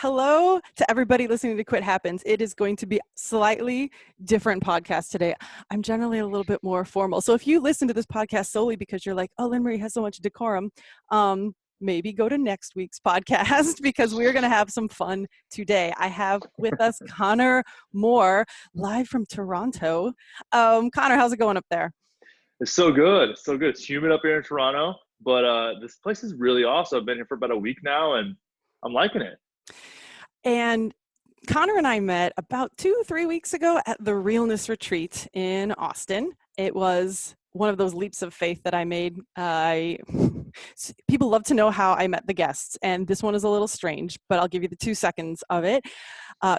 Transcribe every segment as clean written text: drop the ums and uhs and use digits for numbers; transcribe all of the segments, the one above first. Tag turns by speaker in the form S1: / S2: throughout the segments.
S1: hello to everybody listening to Quit Happens. It is going to be slightly different podcast today. I'm generally a little bit more formal. So if you listen to this podcast solely because you're like, oh, Lynn Marie has so much decorum, maybe go to next week's podcast because we're going to have some fun today. I have with us Connor Moore, live from Toronto. Connor, how's it going up there?
S2: It's so good. It's so good. It's humid up here in Toronto, but this place is really awesome. I've been here for about a week now, and I'm liking it.
S1: And Connor and I met about 2-3 weeks ago at the Realness retreat in Austin. It was one of those leaps of faith that I made. People love to know how I met the guests, and this one is a little strange, but I'll give you the 2 seconds of it.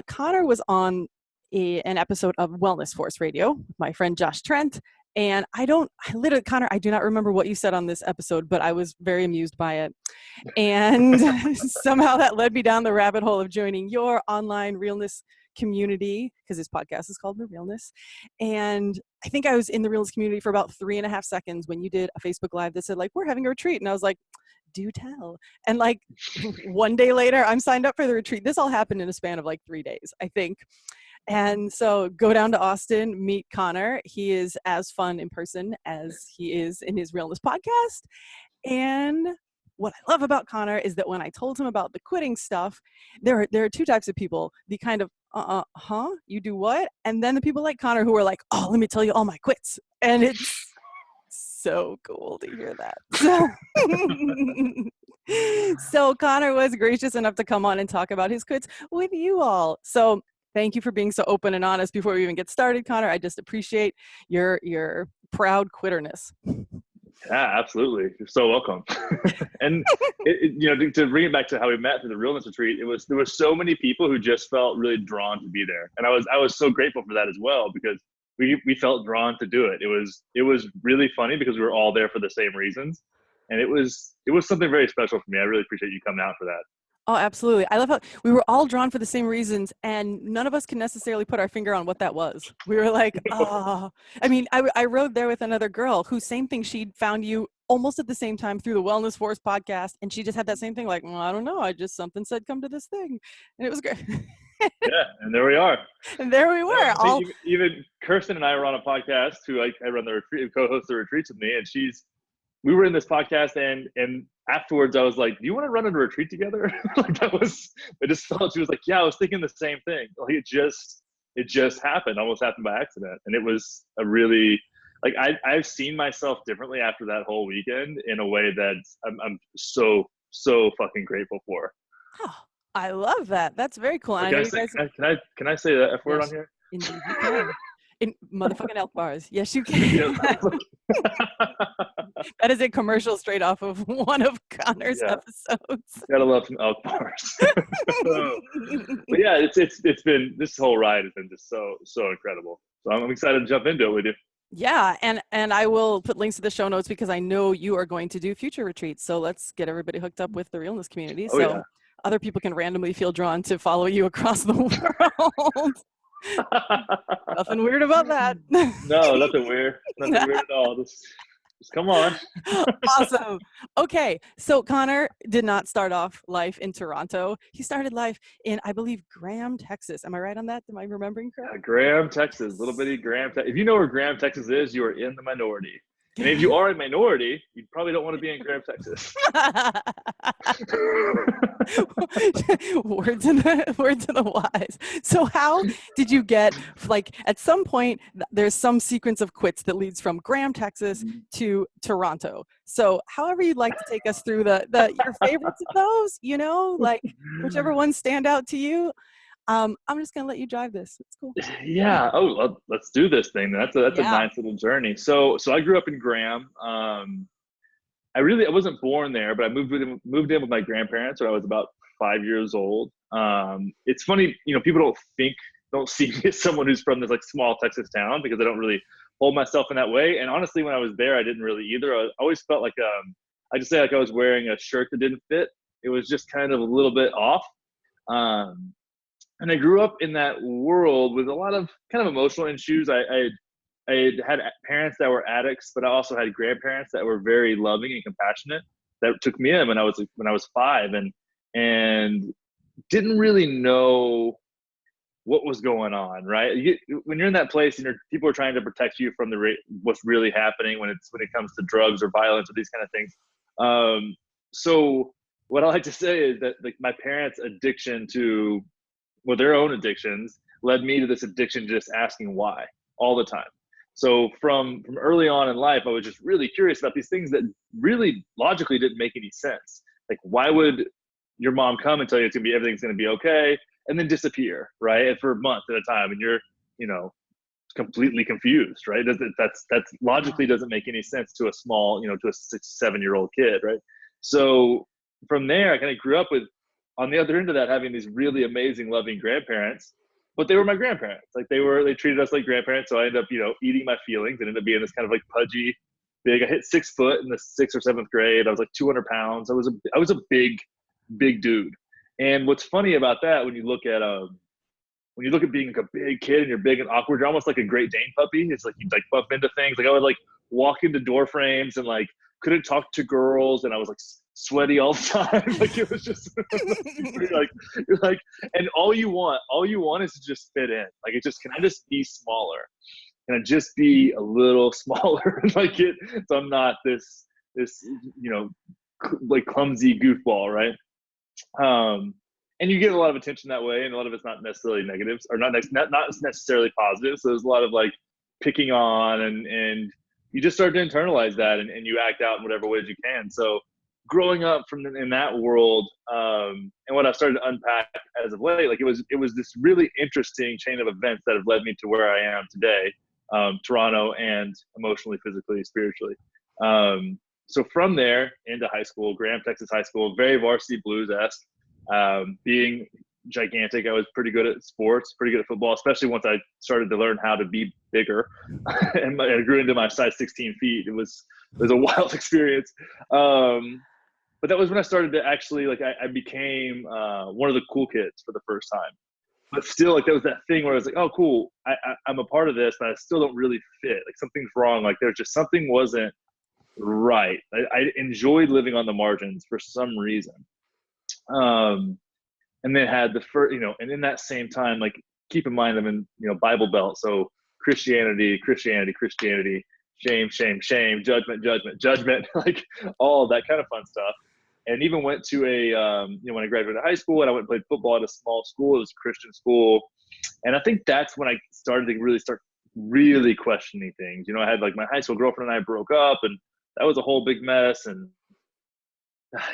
S1: Connor was on an episode of Wellness Force Radio with my friend Josh Trent. And Connor, I do not remember what you said on this episode, but I was very amused by it. And somehow that led me down the rabbit hole of joining your online Realness community, because this podcast is called The Realness. And I think I was in the Realness community for about 3.5 seconds when you did a Facebook Live that said, like, we're having a retreat. And I was like, do tell. And like one day later, I'm signed up for the retreat. This all happened in a span of like 3 days, I think. And so go down to Austin, meet Connor. He is as fun in person as he is in his Realness podcast. And what I love about Connor is that when I told him about the quitting stuff, there are two types of people. The kind of, you do what? And then the people like Connor who are like, oh, let me tell you all my quits. And it's so cool to hear that. So Connor was gracious enough to come on and talk about his quits with you all. So thank you for being so open and honest before we even get started, Connor. I just appreciate your proud quitterness.
S2: Yeah, absolutely. You're so welcome. And to bring it back to how we met through the Realness retreat, there were so many people who just felt really drawn to be there, and I was so grateful for that as well, because we felt drawn to do it. It was really funny because we were all there for the same reasons, and it was something very special for me. I really appreciate you coming out for that.
S1: Oh, absolutely. I love how we were all drawn for the same reasons, and none of us can necessarily put our finger on what that was. We were like, oh, I mean, I rode there with another girl who, same thing, she'd found you almost at the same time through the Wellness Force podcast, and she just had that same thing, like, well, I don't know, something said come to this thing, and it was great.
S2: Yeah, and there we are.
S1: And there we were.
S2: Yeah, even Kirsten and I were on a podcast who I run the retreat, co-hosts the retreats with me, and we were in this podcast, and afterwards I was like, do you want to run a retreat together? Like I just felt, she was like, yeah, I was thinking the same thing. Like it just happened, almost happened by accident. And it was a really, like, I've seen myself differently after that whole weekend in a way that I'm so fucking grateful for.
S1: Oh, I love that. That's very cool.
S2: Can I say that F word on here?
S1: Indeed you can. In motherfucking elk bars. Yes, you can. That is a commercial straight off of one of Connor's episodes.
S2: Gotta love some elk bars. But yeah, it's been, this whole ride has been just so incredible. So I'm excited to jump into it with you.
S1: Yeah, and I will put links to the show notes because I know you are going to do future retreats. So let's get everybody hooked up with the Realness community. Other people can randomly feel drawn to follow you across the world. Nothing weird about that.
S2: No, nothing weird. Nothing weird at all. Just come on.
S1: Awesome. Okay, so Connor did not start off life in Toronto. He started life in, I believe, Graham, Texas. Am I right on that? Am I remembering correctly?
S2: Graham, Texas. Little bitty Graham, Texas. If you know where Graham, Texas is, you are in the minority. And if you are a minority, you probably don't want to be in Graham, Texas.
S1: Words of the wise. So how did you get, like, at some point, there's some sequence of quits that leads from Graham, Texas to Toronto. So however you'd like to take us through your favorites of those, like whichever ones stand out to you. I'm just gonna let you drive this. It's cool.
S2: Yeah. Oh, let's do this thing. That's a nice little journey. So I grew up in Graham. I wasn't born there, but I moved in with my grandparents when I was about 5 years old. It's funny, people don't see me as someone who's from this like small Texas town because I don't really hold myself in that way. And honestly, when I was there, I didn't really either. I always felt like I just say like I was wearing a shirt that didn't fit. It was just kind of a little bit off. And I grew up in that world with a lot of kind of emotional issues. I had parents that were addicts, but I also had grandparents that were very loving and compassionate that took me in when I was 5. And didn't really know what was going on, right? When you're in that place and people are trying to protect you from what's really happening when it comes to drugs or violence or these kind of things. So what I like to say is that like my parents' addiction to, well, their own addictions led me to this addiction, just asking why all the time. So from early on in life, I was just really curious about these things that really logically didn't make any sense. Like, why would your mom come and tell you everything's gonna be okay, and then disappear, right? And for months at a time, and you're, completely confused, right? That's logically doesn't make any sense to a small, to a 6-7-year-old kid, right? So from there, I kind of grew up with, on the other end of that, having these really amazing, loving grandparents, but they were my grandparents. Like they treated us like grandparents. So I ended up, eating my feelings and ended up being this kind of like pudgy, big. I hit 6 foot in the 6th or 7th grade. I was like 200 pounds. I was a big dude. And what's funny about that, when you look at being like a big kid and you're big and awkward, you're almost like a Great Dane puppy. It's like you like bump into things. Like I would like walk into door frames and like couldn't talk to girls, and I was like sweaty all the time. Like it was just you're like, and all you want is to just fit in. Like can I just be smaller? Can I just be a little smaller? Like it, so I'm not this like clumsy goofball, right? And you get a lot of attention that way, and a lot of it's not necessarily negatives, or not necessarily positive. So there's a lot of like picking on, and you just start to internalize that, and you act out in whatever ways you can. So growing up in that world, and what I've started to unpack as of late, like it was this really interesting chain of events that have led me to where I am today, Toronto, and emotionally, physically, spiritually. So from there into high school, Graham, Texas high school, very varsity blues-esque. Being gigantic, I was pretty good at sports, pretty good at football, especially once I started to learn how to be bigger and I grew into my size 16 feet. It was a wild experience. But that was when I started to actually, like, I became one of the cool kids for the first time. But still, like, there was that thing where I was like, oh, cool, I'm a part of this, but I still don't really fit. Like, something's wrong. Like, there's just something wasn't right. I enjoyed living on the margins for some reason. And then had the first, and in that same time, like, keep in mind I'm in, Bible Belt. So Christianity, shame, judgment, like all that kind of fun stuff. And even went to when I graduated high school and I went and played football at a small school, it was a Christian school. And I think that's when I started to really questioning things. I had like my high school girlfriend and I broke up, and that was a whole big mess. And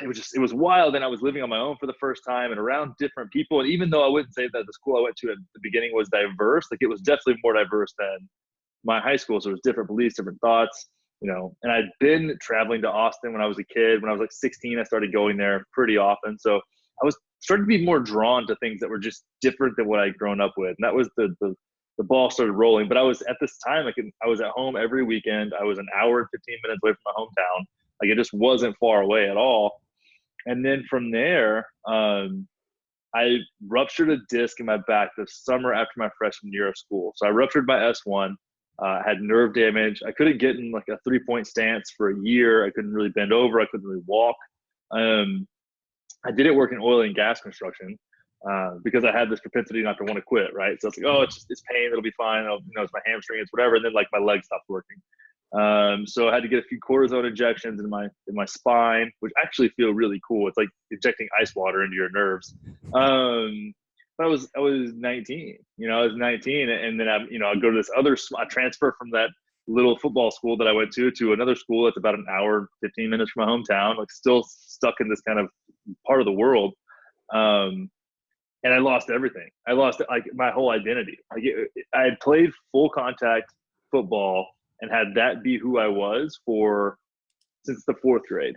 S2: it was wild. And I was living on my own for the first time and around different people. And even though I wouldn't say that the school I went to at the beginning was diverse, like it was definitely more diverse than my high school. So it was different beliefs, different thoughts, and I'd been traveling to Austin when I was a kid. When I was like 16, I started going there pretty often. So I was starting to be more drawn to things that were just different than what I'd grown up with. And that was the ball started rolling. But I was at this time, like I was at home every weekend. I was an hour and 15 minutes away from my hometown. Like it just wasn't far away at all. And then from there, I ruptured a disc in my back the summer after my freshman year of school. So I ruptured my S1, had nerve damage. I couldn't get in like a 3-point stance for a year. I couldn't really bend over. I couldn't really walk. I didn't work in oil and gas construction because I had this propensity not to want to quit, right? So it's like, oh, it's pain. It'll be fine. It's my hamstring. It's whatever. And then like my leg stopped working. So I had to get a few cortisone injections in my spine, which actually feel really cool. It's like injecting ice water into your nerves. But I was 19, I was 19, and then I'd go to this I transfer from that little football school that I went to another school that's about an hour, 15 minutes from my hometown, like still stuck in this kind of part of the world. And I lost everything. I lost like my whole identity. Like I had played full contact football and had that be who I was since the 4th grade.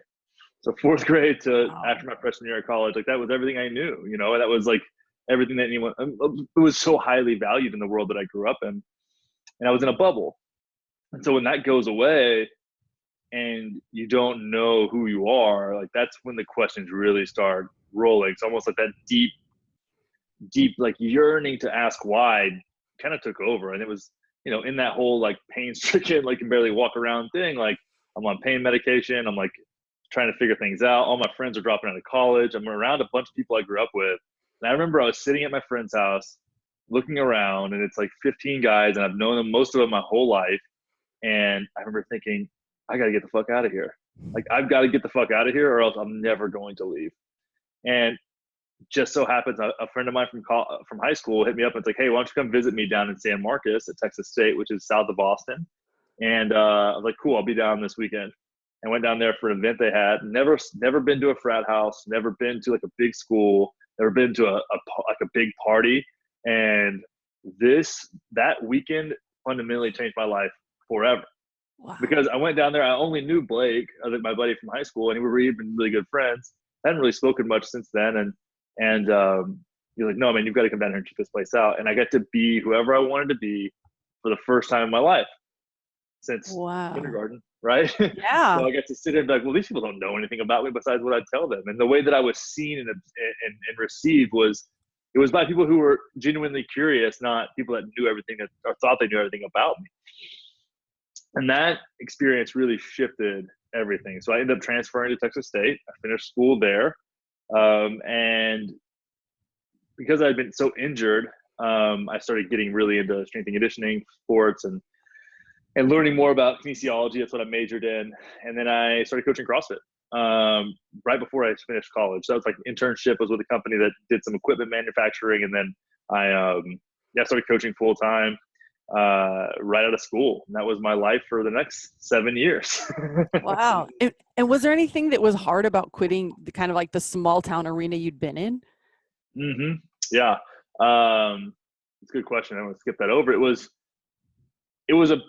S2: So 4th grade to after my freshman year of college, like that was everything I knew, that was like everything that it was so highly valued in the world that I grew up in. And I was in a bubble. And so when that goes away and you don't know who you are, like that's when the questions really start rolling. It's almost like that deep, like yearning to ask why kind of took over. And it was, in that whole like pain stricken, like can barely walk around thing, like I'm on pain medication. I'm like trying to figure things out. All my friends are dropping out of college. I'm around a bunch of people I grew up with. And I remember I was sitting at my friend's house looking around, and it's like 15 guys, and I've known them, most of them, my whole life. And I remember thinking, I got to get the fuck out of here. Like, I've got to get the fuck out of here, or else I'm never going to leave. And just so happens a friend of mine from high school hit me up and it's like, hey, why don't you come visit me down in San Marcos at Texas State, which is south of Boston. And I was like, cool, I'll be down this weekend. And went down there for an event they had. Never been to a frat house, never been to like a big school, never been to a big party. And that weekend fundamentally changed my life forever. Wow. Because I went down there, I only knew Blake, my buddy from high school, and we've been really good friends. I hadn't really spoken much since then. And you're like, no, man, you've got to come down here and check this place out. And I got to be whoever I wanted to be for the first time in my life since kindergarten, right?
S1: Yeah.
S2: So I got to sit there and be like, well, these people don't know anything about me besides what I tell them. And the way that I was seen and received was by people who were genuinely curious, not people that knew everything or thought they knew everything about me. And that experience really shifted everything. So I ended up transferring to Texas State. I finished school there. And because I'd been so injured, I started getting really into strength and conditioning, sports, and learning more about kinesiology. That's what I majored in. And then I started coaching CrossFit right before I finished college. So that was like internship was with a company that did some equipment manufacturing. And then I started coaching full time right out of school. And that was my life for the next 7 years.
S1: Wow. And was there anything that was hard about quitting the kind of like the small town arena you'd been in?
S2: Mm-hmm. Yeah. It's a good question. I'm going to skip that over. It was a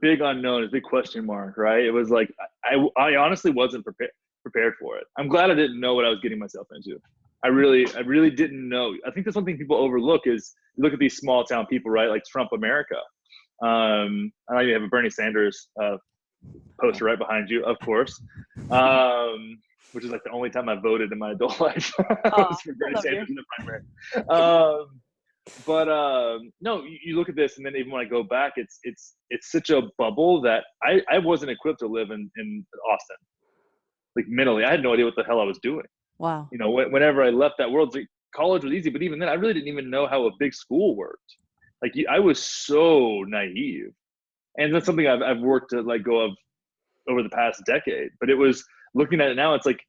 S2: big unknown, a big question mark, right? It was like, I honestly wasn't prepared for it. I'm glad I didn't know what I was getting myself into. I really didn't know. I think that's one thing people overlook is look at these small town people, right? Like Trump America. I know you have a Bernie Sanders poster right behind you, of course, which is like the only time I voted in my adult life was for Bernie Sanders in the primary. But no, you look at this, and then even when I go back, it's such a bubble that I wasn't equipped to live in Austin. Like mentally, I had no idea what the hell I was doing.
S1: Wow.
S2: You know, whenever I left that world, like, college was easy, but even then, I really didn't even know how a big school worked. Like, I was so naive, and that's something I've worked to let go of over the past decade. But it was looking at it now, it's like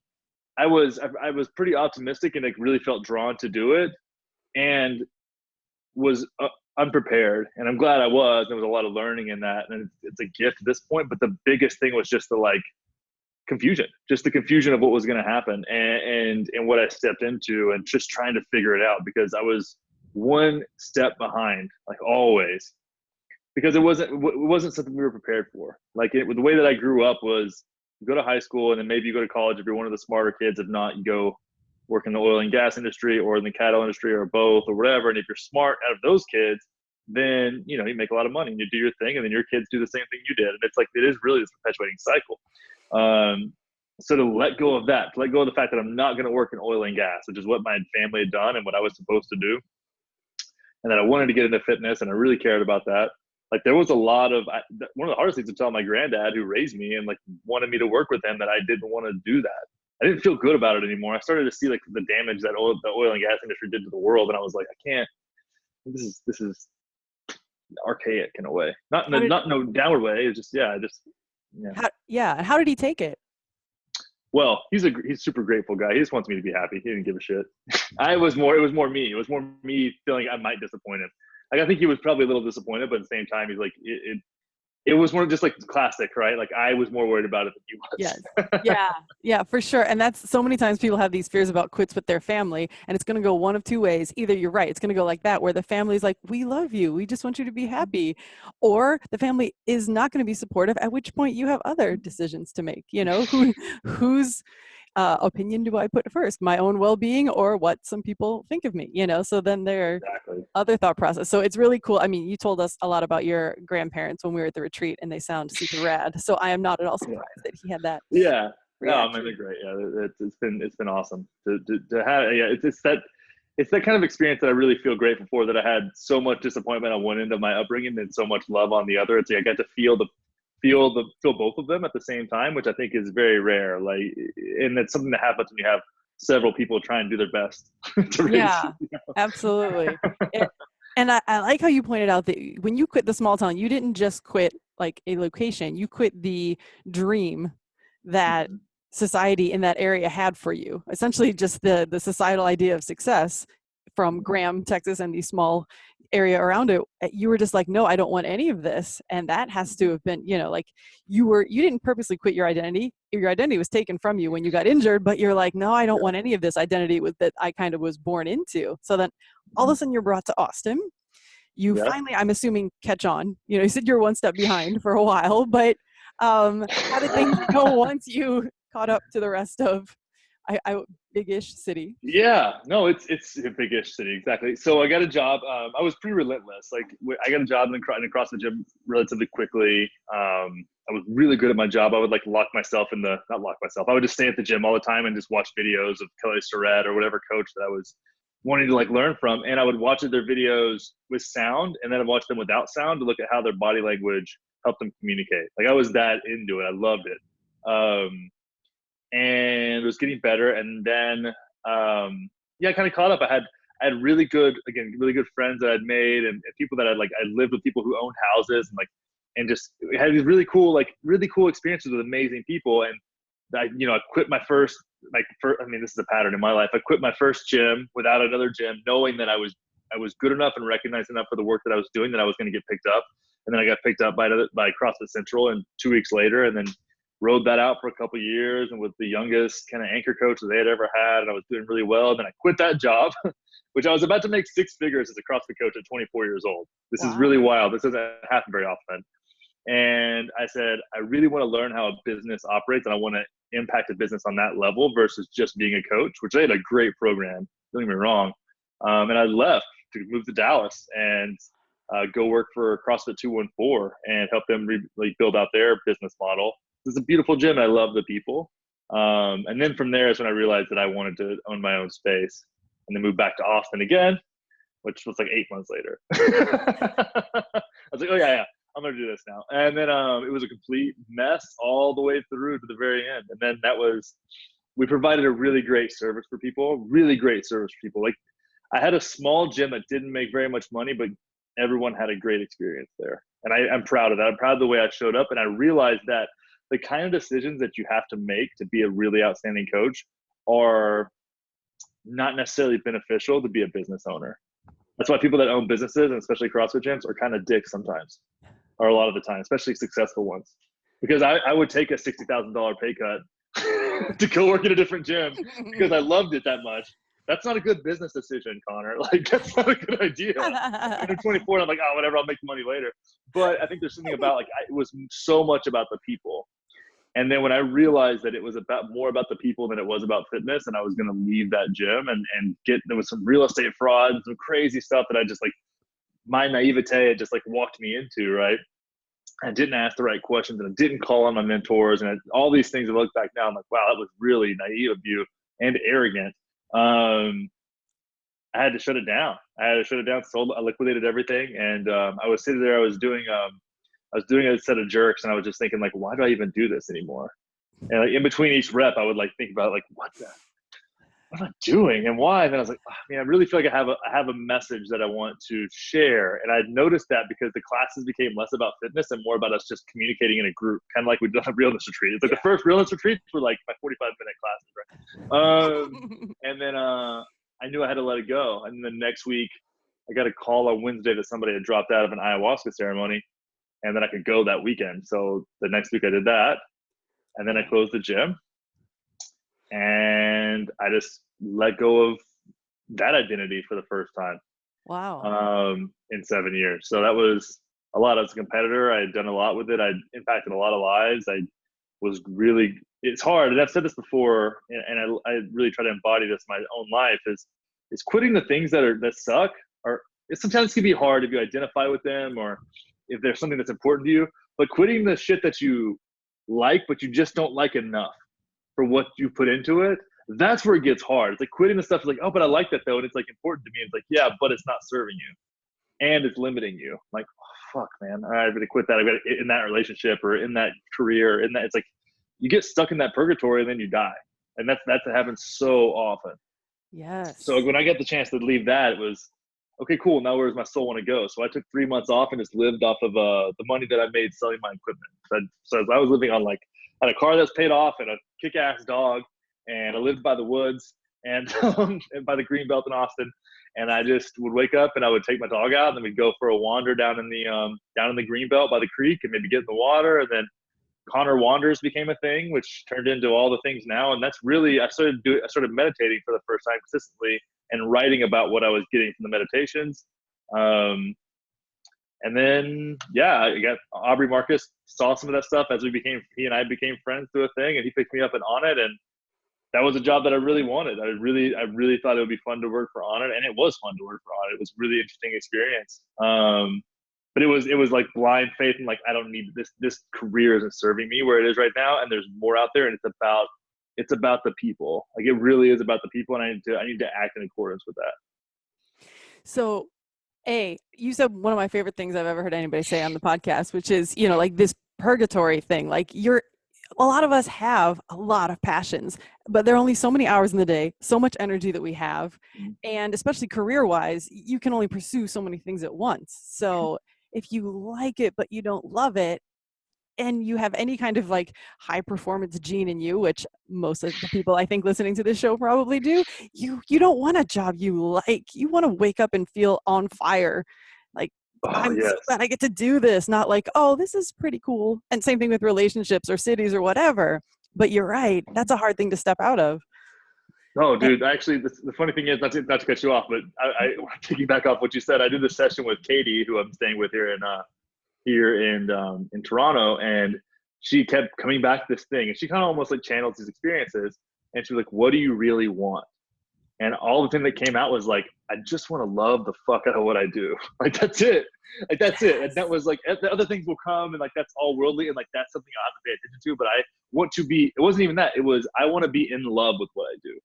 S2: I was pretty optimistic and like really felt drawn to do it, and was unprepared. And I'm glad I was. There was a lot of learning in that, and it's a gift at this point. But the biggest thing was just the confusion of what was going to happen and what I stepped into, and just trying to figure it out, because I was one step behind, like always, because it wasn't something we were prepared for. Like the way that I grew up was you go to high school and then maybe you go to college if you're one of the smarter kids. If not, you go work in the oil and gas industry or in the cattle industry or both or whatever. And if you're smart out of those kids, then, you know, you make a lot of money and you do your thing, and then your kids do the same thing you did. And it's like, it is really this perpetuating cycle. So to let go of that, to let go of the fact that I'm not going to work in oil and gas, which is what my family had done and what I was supposed to do, and that I wanted to get into fitness, and I really cared about that. Like, there was a lot of one of the hardest things to tell my granddad, who raised me and like wanted me to work with him, that I didn't want to do that. I didn't feel good about it anymore. I started to see like the damage that the oil and gas industry did to the world, and I was like, I can't. This is archaic in a way, not no downward way. It's just yeah.
S1: How did he take it?
S2: Well, he's super grateful guy. He just wants me to be happy. He didn't give a shit. It was more me. It was more me feeling I might disappoint him. Like, I think he was probably a little disappointed, but at the same time, he's like, it was more just like classic, right? Like, I was more worried about it than he was.
S1: Yes. Yeah, for sure. And that's so many times people have these fears about quits with their family, and it's going to go one of two ways. Either you're right, it's going to go like that, where the family's like, we love you, we just want you to be happy. Or the family is not going to be supportive, at which point you have other decisions to make. You know, whose opinion do I put first? My own well-being or what some people think of me, you know? So then there are other thought process. So it's really cool. I mean, you told us a lot about your grandparents when we were at the retreat, and they sound super rad. So I am not at all surprised that he had that.
S2: Yeah. No, man, they're great. Yeah, it's been awesome to have. Yeah, it's that kind of experience that I really feel grateful for, that I had so much disappointment on one end of my upbringing and so much love on the other. It's like I got to feel both of them at the same time, which I think is very rare. Like, and it's something that happens when you have several people try and do their best to raise.
S1: Yeah, absolutely. And I like how you pointed out that when you quit the small town, you didn't just quit like a location, you quit the dream that society in that area had for you. Essentially just the societal idea of success from Graham, Texas, and the small area around it. You were just like, no, I don't want any of this. And that has to have been, like you didn't purposely quit your identity. Your identity was taken from you when you got injured, but you're like, no, I don't want any of this identity that I kind of was born into. So then all of a sudden you're brought to Austin. You finally, I'm assuming, catch on. You said you're one step behind for a while, but how did things go once you caught up to the rest of big-ish city?
S2: Yeah, no, it's a big-ish city, exactly. So I got a job. I was pretty relentless. Like I got a job in the CrossFit gym relatively quickly. I was really good at my job. I would like not lock myself. I would just stay at the gym all the time and just watch videos of Kelly Surratt or whatever coach that I was wanting to like learn from. And I would watch their videos with sound, and then I'd watch them without sound to look at how their body language helped them communicate. Like I was that into it. I loved it. And it was getting better. And then, I kind of caught up. I had really good friends that I'd made and people that I lived with people who owned houses and just had these really cool experiences with amazing people. And I quit my first, this is a pattern in my life. I quit my first gym without another gym, knowing that I was good enough and recognized enough for the work that I was doing that I was going to get picked up. And then I got picked up by CrossFit Central, and 2 weeks later, and then rode that out for a couple of years, and with the youngest kind of anchor coach that they had ever had, and I was doing really well. And then I quit that job, which I was about to make 6 figures as a CrossFit coach at 24 years old. This is really wild. This doesn't happen very often. And I said, I really want to learn how a business operates, and I want to impact a business on that level versus just being a coach, which they had a great program, don't get me wrong. And I left to move to Dallas and go work for CrossFit 214 and help them build out their business model. It's a beautiful gym. I love the people. And then from there is when I realized that I wanted to own my own space, and then moved back to Austin again, which was like 8 months later. I was like, oh yeah, I'm going to do this now. And then it was a complete mess all the way through to the very end. And then we provided a really great service for people, Like I had a small gym that didn't make very much money, but everyone had a great experience there. And I'm proud of that. I'm proud of the way I showed up. And I realized that the kind of decisions that you have to make to be a really outstanding coach are not necessarily beneficial to be a business owner. That's why people that own businesses, and especially CrossFit gyms, are kind of dicks sometimes, or a lot of the time, especially successful ones. Because I would take a $60,000 pay cut to go work in a different gym because I loved it that much. That's not a good business decision, Connor. Like, that's not a good idea. And I'm 24, and I'm like, oh, whatever, I'll make the money later. But I think there's something about, it was so much about the people. And then when I realized that it was more about the people than it was about fitness, and I was going to leave that gym and there was some real estate fraud, some crazy stuff that I just my naivete had just walked me into, right? I didn't ask the right questions, and I didn't call on my mentors, and all these things. I look back now, I'm like, wow, that was really naive of you and arrogant. I had to shut it down. Sold, I liquidated everything. And I was sitting there, I was doing a set of jerks, and I was just thinking why do I even do this anymore? And in between each rep, I would think about what am I doing and why? And then I was like, I really feel like I have a message that I want to share. And I noticed that because the classes became less about fitness and more about us just communicating in a group, kind of like we've done a Realness retreat. It's the first Realness retreats were my 45-minute classes, right? And then I knew I had to let it go. And then next week, I got a call on Wednesday that somebody had dropped out of an ayahuasca ceremony, and then I could go that weekend. So the next week I did that, and then I closed the gym, and I just let go of that identity for the first time.
S1: Wow.
S2: In 7 years. So that was a lot. As a competitor, I had done a lot with it. I'd impacted a lot of lives. It's hard. And I've said this before, and I really try to embody this in my own life is quitting the things that suck. It sometimes can be hard if you identify with them or if there's something that's important to you, but quitting the shit that you like, but you just don't like enough for what you put into it, that's where it gets hard. It's quitting the stuff oh, but I like that though. And it's important to me. It's yeah, but it's not serving you and it's limiting you. Oh, fuck, man. All right, I'm going to quit that. I got in that relationship or in that career, in that, it's you get stuck in that purgatory and then you die. And that happens so often.
S1: Yes.
S2: So when I got the chance to leave that, it was, okay, cool. Now where does my soul want to go? So I took 3 months off and just lived off of the money that I made selling my equipment. So I was living on had a car that's paid off and a kick-ass dog, and I lived by the woods and, and by the Greenbelt in Austin. And I just would wake up and I would take my dog out, and then we'd go for a wander down in the Greenbelt by the creek and maybe get in the water. And then Connor Wanders became a thing, which turned into all the things now. And that's really, I started meditating for the first time consistently and writing about what I was getting from the meditations. And then, I got Aubrey Marcus, saw some of that stuff as he and I became friends through a thing, and he picked me up at Onnit, and that was a job that I really wanted. I really thought it would be fun to work for Onnit, and it was fun to work for Onnit. It was a really interesting experience. But it was like blind faith, and like, I don't need this career isn't serving me where it is right now, and there's more out there, and it's about the people. Like, it really is about the people, and I need to act in accordance with that.
S1: So, you said one of my favorite things I've ever heard anybody say on the podcast, which is, like this purgatory thing. Like, a lot of us have a lot of passions, but there are only so many hours in the day, so much energy that we have. And especially career-wise, you can only pursue so many things at once. So if you like it, but you don't love it, and you have any kind of like high performance gene in you, which most of the people I think listening to this show probably do, you don't want a job you like. You want to wake up and feel on fire. Like, I'm so glad I get to do this. Not like, oh, this is pretty cool. And same thing with relationships or cities or whatever. But you're right. That's a hard thing to step out of.
S2: No, dude, actually, the funny thing is, not to cut you off, but I want to piggyback off what you said. I did this session with Katie, who I'm staying with here in Toronto, and she kept coming back to this thing, and she kind of almost like channels these experiences, and she was like, what do you really want? And all the thing that came out was like, I just want to love the fuck out of what I do. Like, that's it. Like, that's it. And that was like, the other things will come, and like, that's all worldly, and like, that's something I have to pay attention to, but I want to be, it wasn't even that. It was, I want to be in love with what I do.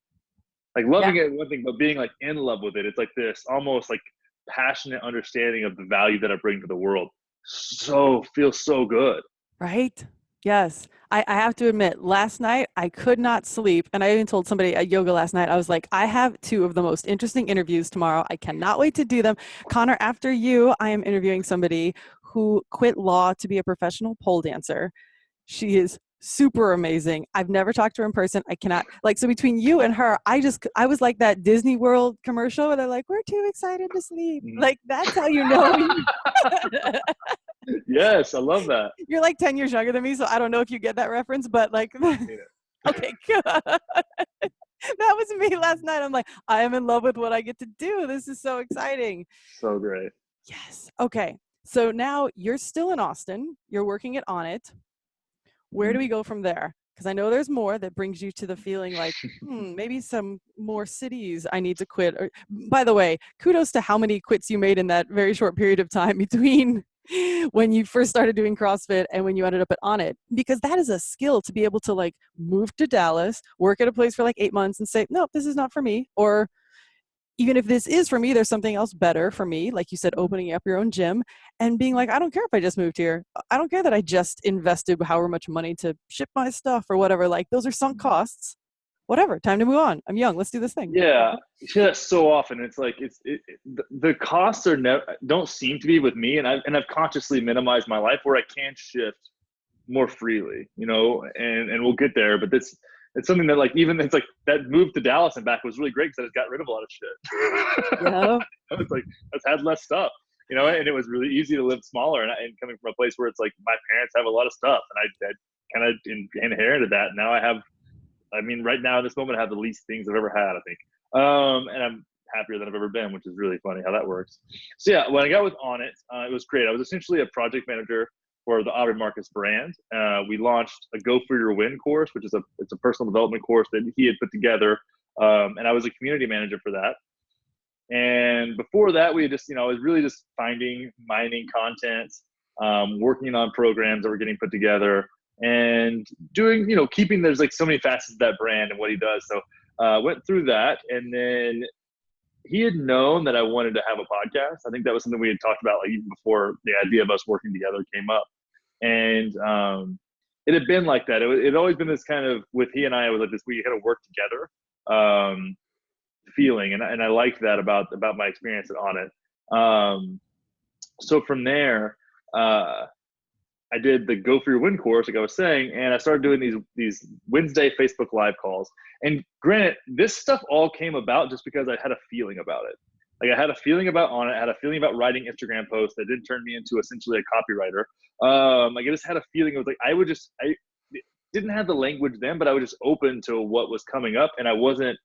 S2: Like, loving it one thing, but being like in love with it. It's like this almost like passionate understanding of the value that I bring to the world. So feels so good.
S1: Right? Yes. I have to admit, last night I could not sleep. And I even told somebody at yoga last night, I was like, I have 2 of the most interesting interviews tomorrow. I cannot wait to do them. Connor, after you, I am interviewing somebody who quit law to be a professional pole dancer. She is super amazing. I've never talked to her in person. I cannot, like, so between you and her, I was like that Disney World commercial where they're like, we're too excited to sleep. Like, that's how you know.
S2: Yes, I love that.
S1: You're like 10 years younger than me, so I don't know if you get that reference, but like, okay, good. That was me last night. I'm like, I am in love with what I get to do. This is so exciting.
S2: So great.
S1: Yes. Okay. So now you're still in Austin. You're working at Onnit. Where do we go from there? Because I know there's more that brings you to the feeling like, maybe some more cities I need to quit. Or, by the way, kudos to how many quits you made in that very short period of time between when you first started doing CrossFit and when you ended up at Onnit, because that is a skill to be able to like move to Dallas, work at a place for like 8 months and say, no, this is not for me. Or even if this is for me, there's something else better for me. Like you said, opening up your own gym and being like, I don't care if I just moved here. I don't care that I just invested however much money to ship my stuff or whatever. Like, those are sunk costs. Whatever, time to move on. I'm young. Let's do this thing.
S2: Yeah, so often it's like the costs don't seem to be with me, and I've consciously minimized my life where I can shift more freely, and we'll get there. But it's something that like even it's like that move to Dallas and back was really great because I just got rid of a lot of shit.
S1: Yeah,
S2: it's like I had less stuff, and it was really easy to live smaller. And coming from a place where it's like my parents have a lot of stuff, and I kind of inherited that. Now I have. I mean, right now, in this moment, I have the least things I've ever had, I think. And I'm happier than I've ever been, which is really funny how that works. So yeah, when I got with Onnit, it was great. I was essentially a project manager for the Aubrey Marcus brand. We launched a Go For Your Win course, which is it's a personal development course that he had put together. And I was a community manager for that. And before that, we just, I was really just mining content, working on programs that were getting put together, and doing, keeping, there's like so many facets of that brand and what he does. So went through that, and then he had known that I wanted to have a podcast. I think that was something we had talked about like even before the idea of us working together came up. And it had been like that. It had always been this kind of, with he and I, it was like this, we kind of work together feeling. And I liked that about my experience at Onnit. So from there, I did the Go For Your Win course, like I was saying, and I started doing these Wednesday Facebook Live calls. And granted, this stuff all came about just because I had a feeling about it. Like I had a feeling about Onnit, I had a feeling about writing Instagram posts that did turn me into essentially a copywriter. Like I just had a feeling, it was like I didn't have the language then, but I was just open to what was coming up, and I wasn't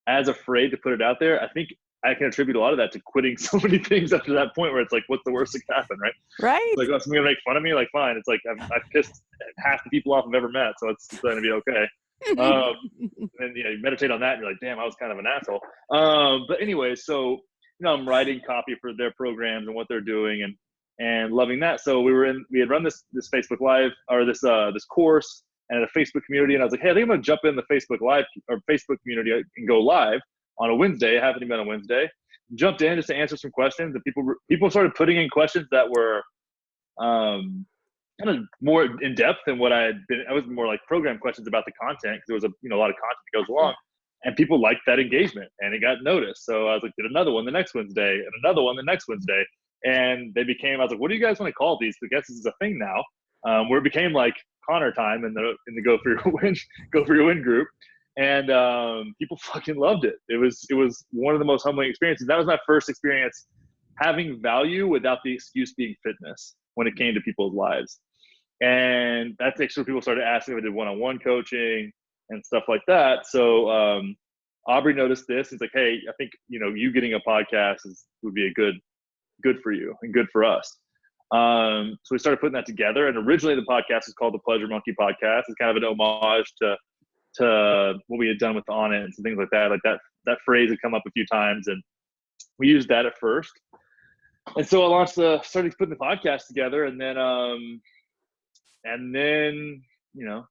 S2: as afraid to put it out there. I think I can attribute a lot of that to quitting so many things after that point where it's like, what's the worst that can happen, right?
S1: Right.
S2: Like, oh, somebody's gonna make fun of me? Like, fine. It's like, I've pissed half the people off I've ever met, so it's gonna be okay. And you meditate on that, and you're like, damn, I was kind of an asshole. But anyway, so I'm writing copy for their programs and what they're doing, and loving that. So we had run this Facebook Live, or this course, and a Facebook community, and I was like, hey, I think I'm gonna jump in the Facebook Live or Facebook community and go live on a Wednesday. I haven't even been on Wednesday. Jumped in just to answer some questions, and people started putting in questions that were kind of more in depth than what I was more like program questions about the content, because there was a lot of content that goes along, and people liked that engagement, and it got noticed. So I was like, did another one the next Wednesday, and another one the next Wednesday, and I was like, what do you guys want to call these? I guess this is a thing now, where it became like Connor time in the Go For Your Win group. And people fucking loved it. It was one of the most humbling experiences. That was my first experience having value without the excuse being fitness when it came to people's lives. And that's actually people started asking if I did one-on-one coaching and stuff like that. So Aubrey noticed this. It's like, hey, I think you getting a podcast would be a good for you and good for us. So we started putting that together. And originally the podcast is called the Pleasure Monkey Podcast. It's kind of an homage to what we had done with Onnit and some things like that. Like that phrase had come up a few times, and we used that at first. And so I started putting the podcast together, and then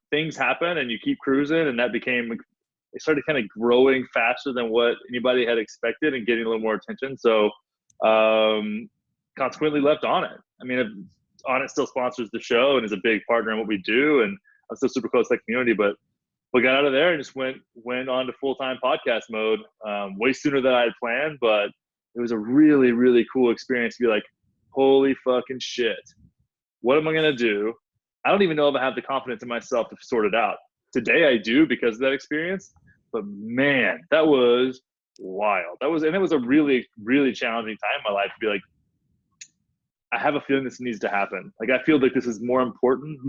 S2: things happen, and you keep cruising, and it started kind of growing faster than what anybody had expected and getting a little more attention. So consequently left Onnit. I mean, Onnit still sponsors the show and is a big partner in what we do, and I'm still super close to that community, but we got out of there and just went on to full-time podcast mode way sooner than I had planned. But it was a really, really cool experience to be like, holy fucking shit, what am I going to do? I don't even know if I have the confidence in myself to sort it out. Today I do because of that experience, but man, that was wild. It was a really, really challenging time in my life to be like, I have a feeling this needs to happen. Like, I feel like this is more important,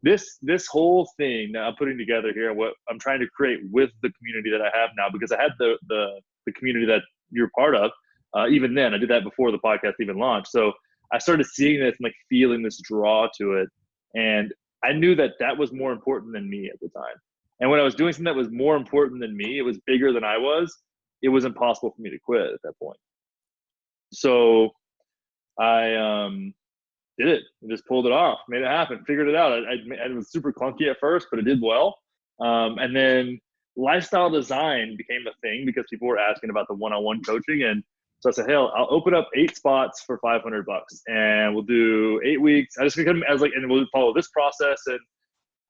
S2: this whole thing that I'm putting together here, what I'm trying to create with the community that I have now, because I had the community that you're part of. Even then, I did that before the podcast even launched. So I started seeing this and like feeling this draw to it. And I knew that was more important than me at the time. And when I was doing something that was more important than me, it was bigger than I was, it was impossible for me to quit at that point. So I did it and just pulled it off, made it happen, figured it out. It was super clunky at first, but it did well. And then lifestyle design became a thing because people were asking about the one-on-one coaching. And so I said, hey, I'll open up 8 spots for $500 and we'll do 8 weeks. I was like, and we'll follow this process. And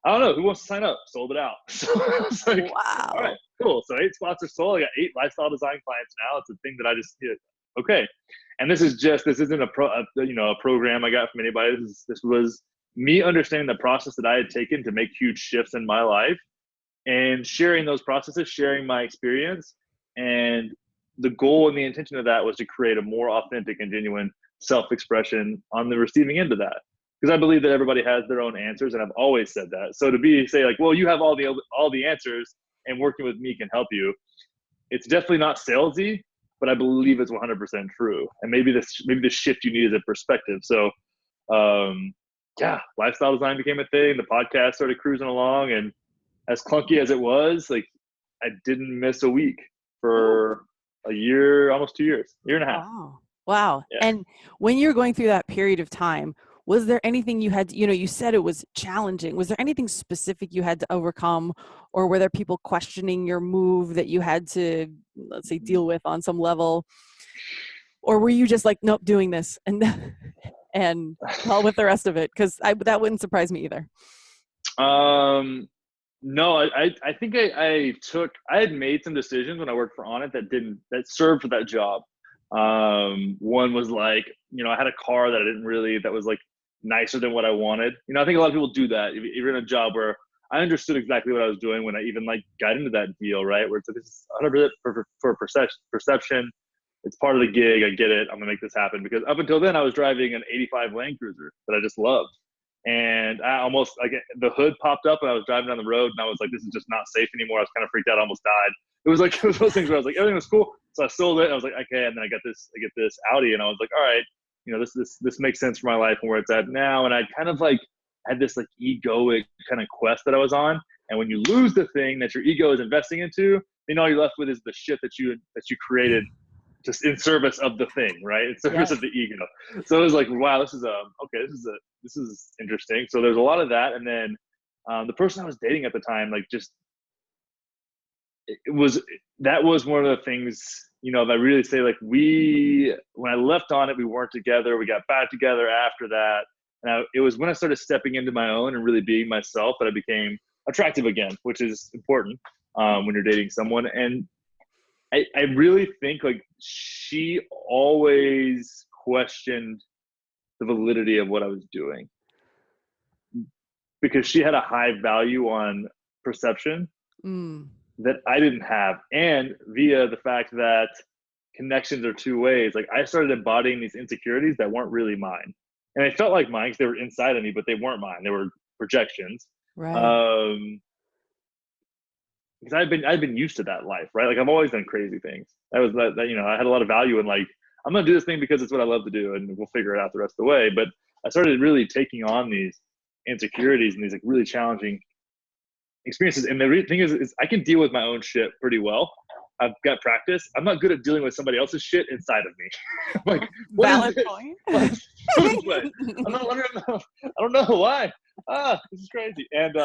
S2: I don't know, who wants to sign up? Sold it out. So I was like,
S1: wow,
S2: all right, cool. So 8 spots are sold. I got 8 lifestyle design clients now. It's a thing that I just did. Okay. And this isn't a program I got from anybody. This was me understanding the process that I had taken to make huge shifts in my life and sharing those processes, sharing my experience. And the goal and the intention of that was to create a more authentic and genuine self-expression on the receiving end of that. Because I believe that everybody has their own answers, and I've always said that. So to say like, well, you have all the answers and working with me can help you. It's definitely not salesy, but I believe it's 100% true. And maybe the shift you need is a perspective. So, lifestyle design became a thing. The podcast started cruising along, and as clunky as it was, like, I didn't miss a week for a year, almost 2 years, year and a half.
S1: Wow.
S2: Yeah.
S1: And when you're going through that period of time, was there anything you had, you said it was challenging. Was there anything specific you had to overcome, or were there people questioning your move that you had to, let's say, deal with on some level? Or were you just like, nope, doing this and all with the rest of it? Because that wouldn't surprise me either.
S2: No, I think I had made some decisions when I worked for Onnit that served for that job. One was like, I had a car that was like nicer than what I wanted. I think a lot of people do that. If you're in a job where I understood exactly what I was doing when I even like got into that deal, right? Where it's like, this is 100% for perception. It's part of the gig. I get it. I'm gonna make this happen, because up until then I was driving an 85 Land Cruiser that I just loved. And I almost, like, the hood popped up and I was driving down the road and I was like, this is just not safe anymore. I was kind of freaked out. I almost died. It was those things where I was like, everything was cool. So I sold it. And I was like, okay. And then I get this Audi, and I was like, all right, this makes sense for my life and where it's at now. And I kind of like had this like egoic kind of quest that I was on. And when you lose the thing that your ego is investing into, then all you're left with is the shit that you created just in service of the thing, right? In service of the ego. So it was like, wow, this is interesting. So there's a lot of that. And then the person I was dating at the time, like, just that was one of the things, if I really say, like, when I left Onnit, we weren't together. We got back together after that. And it was when I started stepping into my own and really being myself that I became attractive again, which is important when you're dating someone. And I really think, like, she always questioned the validity of what I was doing, because she had a high value on perception that I didn't have. And via the fact that connections are two ways, like, I started embodying these insecurities that weren't really mine. And they felt like mine because they were inside of me, but they weren't mine. They were projections.
S1: Right.
S2: Because I've been used to that life, right? Like, I've always done crazy things. I had a lot of value in, like, I'm gonna do this thing because it's what I love to do, and we'll figure it out the rest of the way. But I started really taking on these insecurities and these, like, really challenging experiences. And the thing is I can deal with my own shit pretty well. I've got practice. I'm not good at dealing with somebody else's shit inside of me. Like,
S1: valid point.
S2: Like, I don't know why. This is crazy. And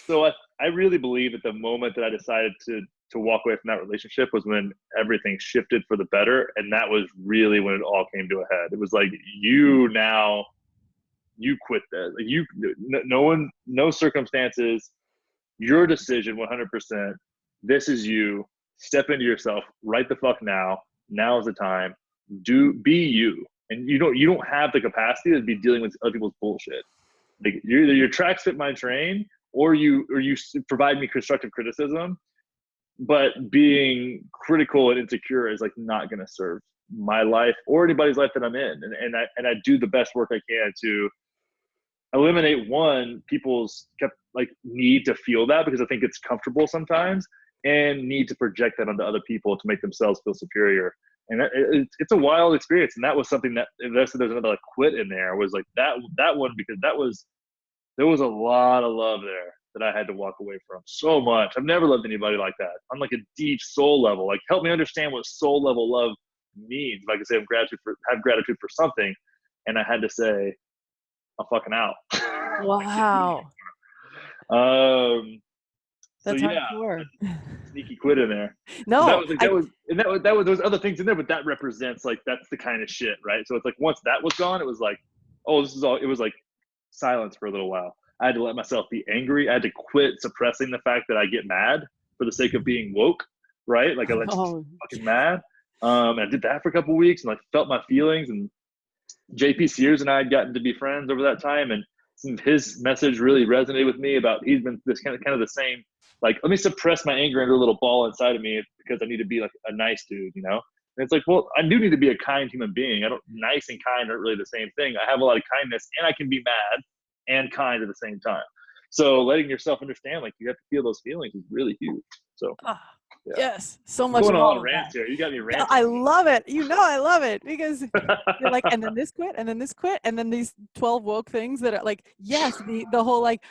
S2: so I really believe that the moment that I decided to walk away from that relationship was when everything shifted for the better. And that was really when it all came to a head. It was like, you quit that. Like, no circumstances, your decision, 100%. This is you. Step into yourself right the fuck now. Now is the time. Be you. And you don't have the capacity to be dealing with other people's bullshit. Like, your tracks fit my train, or you provide me constructive criticism, but being critical and insecure is, like, not going to serve my life or anybody's life that I'm in. And I do the best work I can to eliminate people's need to feel that, because I think it's comfortable sometimes, and need to project that onto other people to make themselves feel superior. And it's a wild experience. And that was something that, there's another, like, quit in there, was like that one, because there was a lot of love there that I had to walk away from. So much. I've never loved anybody like that on, like, a deep soul level. Like, help me understand what soul level love means. If I could say have gratitude for something, and I had to say, I'm fucking out.
S1: Wow. That's hardcore.
S2: Sneaky quit in there.
S1: No,
S2: so there was other things in there, but that represents, like, that's the kind of shit, right? So it's like, once that was gone, it was like, oh, this is all. It was like silence for a little while. I had to let myself be angry. I had to quit suppressing the fact that I get mad for the sake of being woke, right? Like, I let fucking mad. And I did that for a couple of weeks, and, like, felt my feelings. And JP Sears and I had gotten to be friends over that time, and his message really resonated with me about, he's been this kind of the same, like, let me suppress my anger into a little ball inside of me because I need to be, like, a nice dude, And it's like, well, I do need to be a kind human being. Nice and kind aren't really the same thing. I have a lot of kindness, and I can be mad and kind at the same time. So letting yourself understand, like, you have to feel those feelings is really huge. So
S1: yeah. Yes, so much.
S2: Going on a rant here. You got me ranting.
S1: I love it. I love it, because you're like, and then this quit, and then this quit, and then these 12 woke things that are like, yes, the whole, like,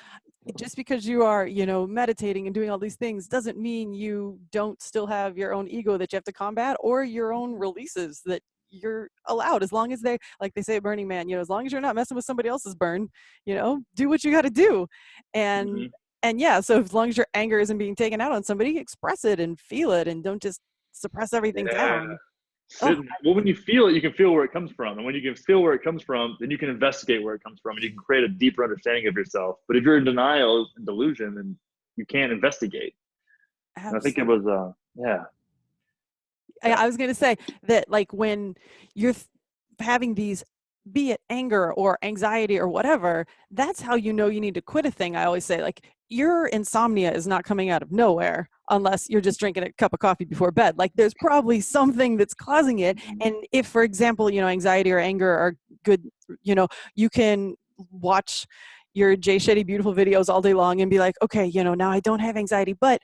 S1: just because you are, meditating and doing all these things doesn't mean you don't still have your own ego that you have to combat, or your own releases that you're allowed, as long as they, like they say at Burning Man, as long as you're not messing with somebody else's burn, do what you got to do. And And yeah, so as long as your anger isn't being taken out on somebody, express it and feel it, and don't just suppress everything down.
S2: Well, when you feel it, you can feel where it comes from. And when you can feel where it comes from, then you can investigate where it comes from and you can create a deeper understanding of yourself. But if you're in denial and delusion, then you can't investigate. And I think it was,
S1: I was going to say that, like, when you're having these, be it anger or anxiety or whatever, that's how you know you need to quit a thing. I always say, like, your insomnia is not coming out of nowhere unless you're just drinking a cup of coffee before bed. Like, there's probably something that's causing it. And if, for example, anxiety or anger are good, you can watch your Jay Shetty beautiful videos all day long and be like, okay, now I don't have anxiety. But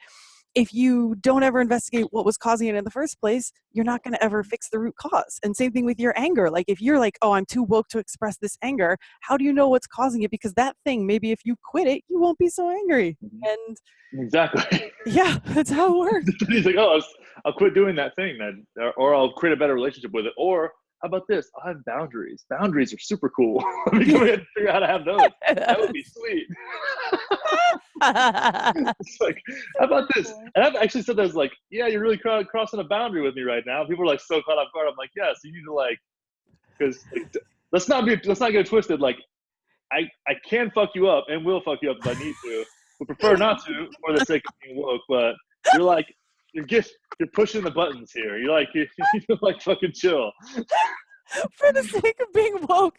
S1: if you don't ever investigate what was causing it in the first place, you're not going to ever fix the root cause. And same thing with your anger. Like, if you're like, oh, I'm too woke to express this anger, how do you know what's causing it? Because that thing, maybe if you quit it, you won't be so angry. And
S2: exactly.
S1: Yeah, that's how it works.
S2: He's like, oh, I'll quit doing that thing then, or I'll create a better relationship with it. Or how about this? I'll have boundaries. Boundaries are super cool. Let me go ahead and figure out how to have those. That would be sweet. It's like, how about this? And I've actually said that, like, yeah, you're really crossing a boundary with me right now. People are like so caught off guard. I'm like, yeah, so you need to, like, because let's not get it twisted. Like, I can fuck you up and will fuck you up if I need to, but prefer not to for the sake of being woke. But you're like, you're pushing the buttons here. You're like, you're like, fucking chill.
S1: For the sake of being woke.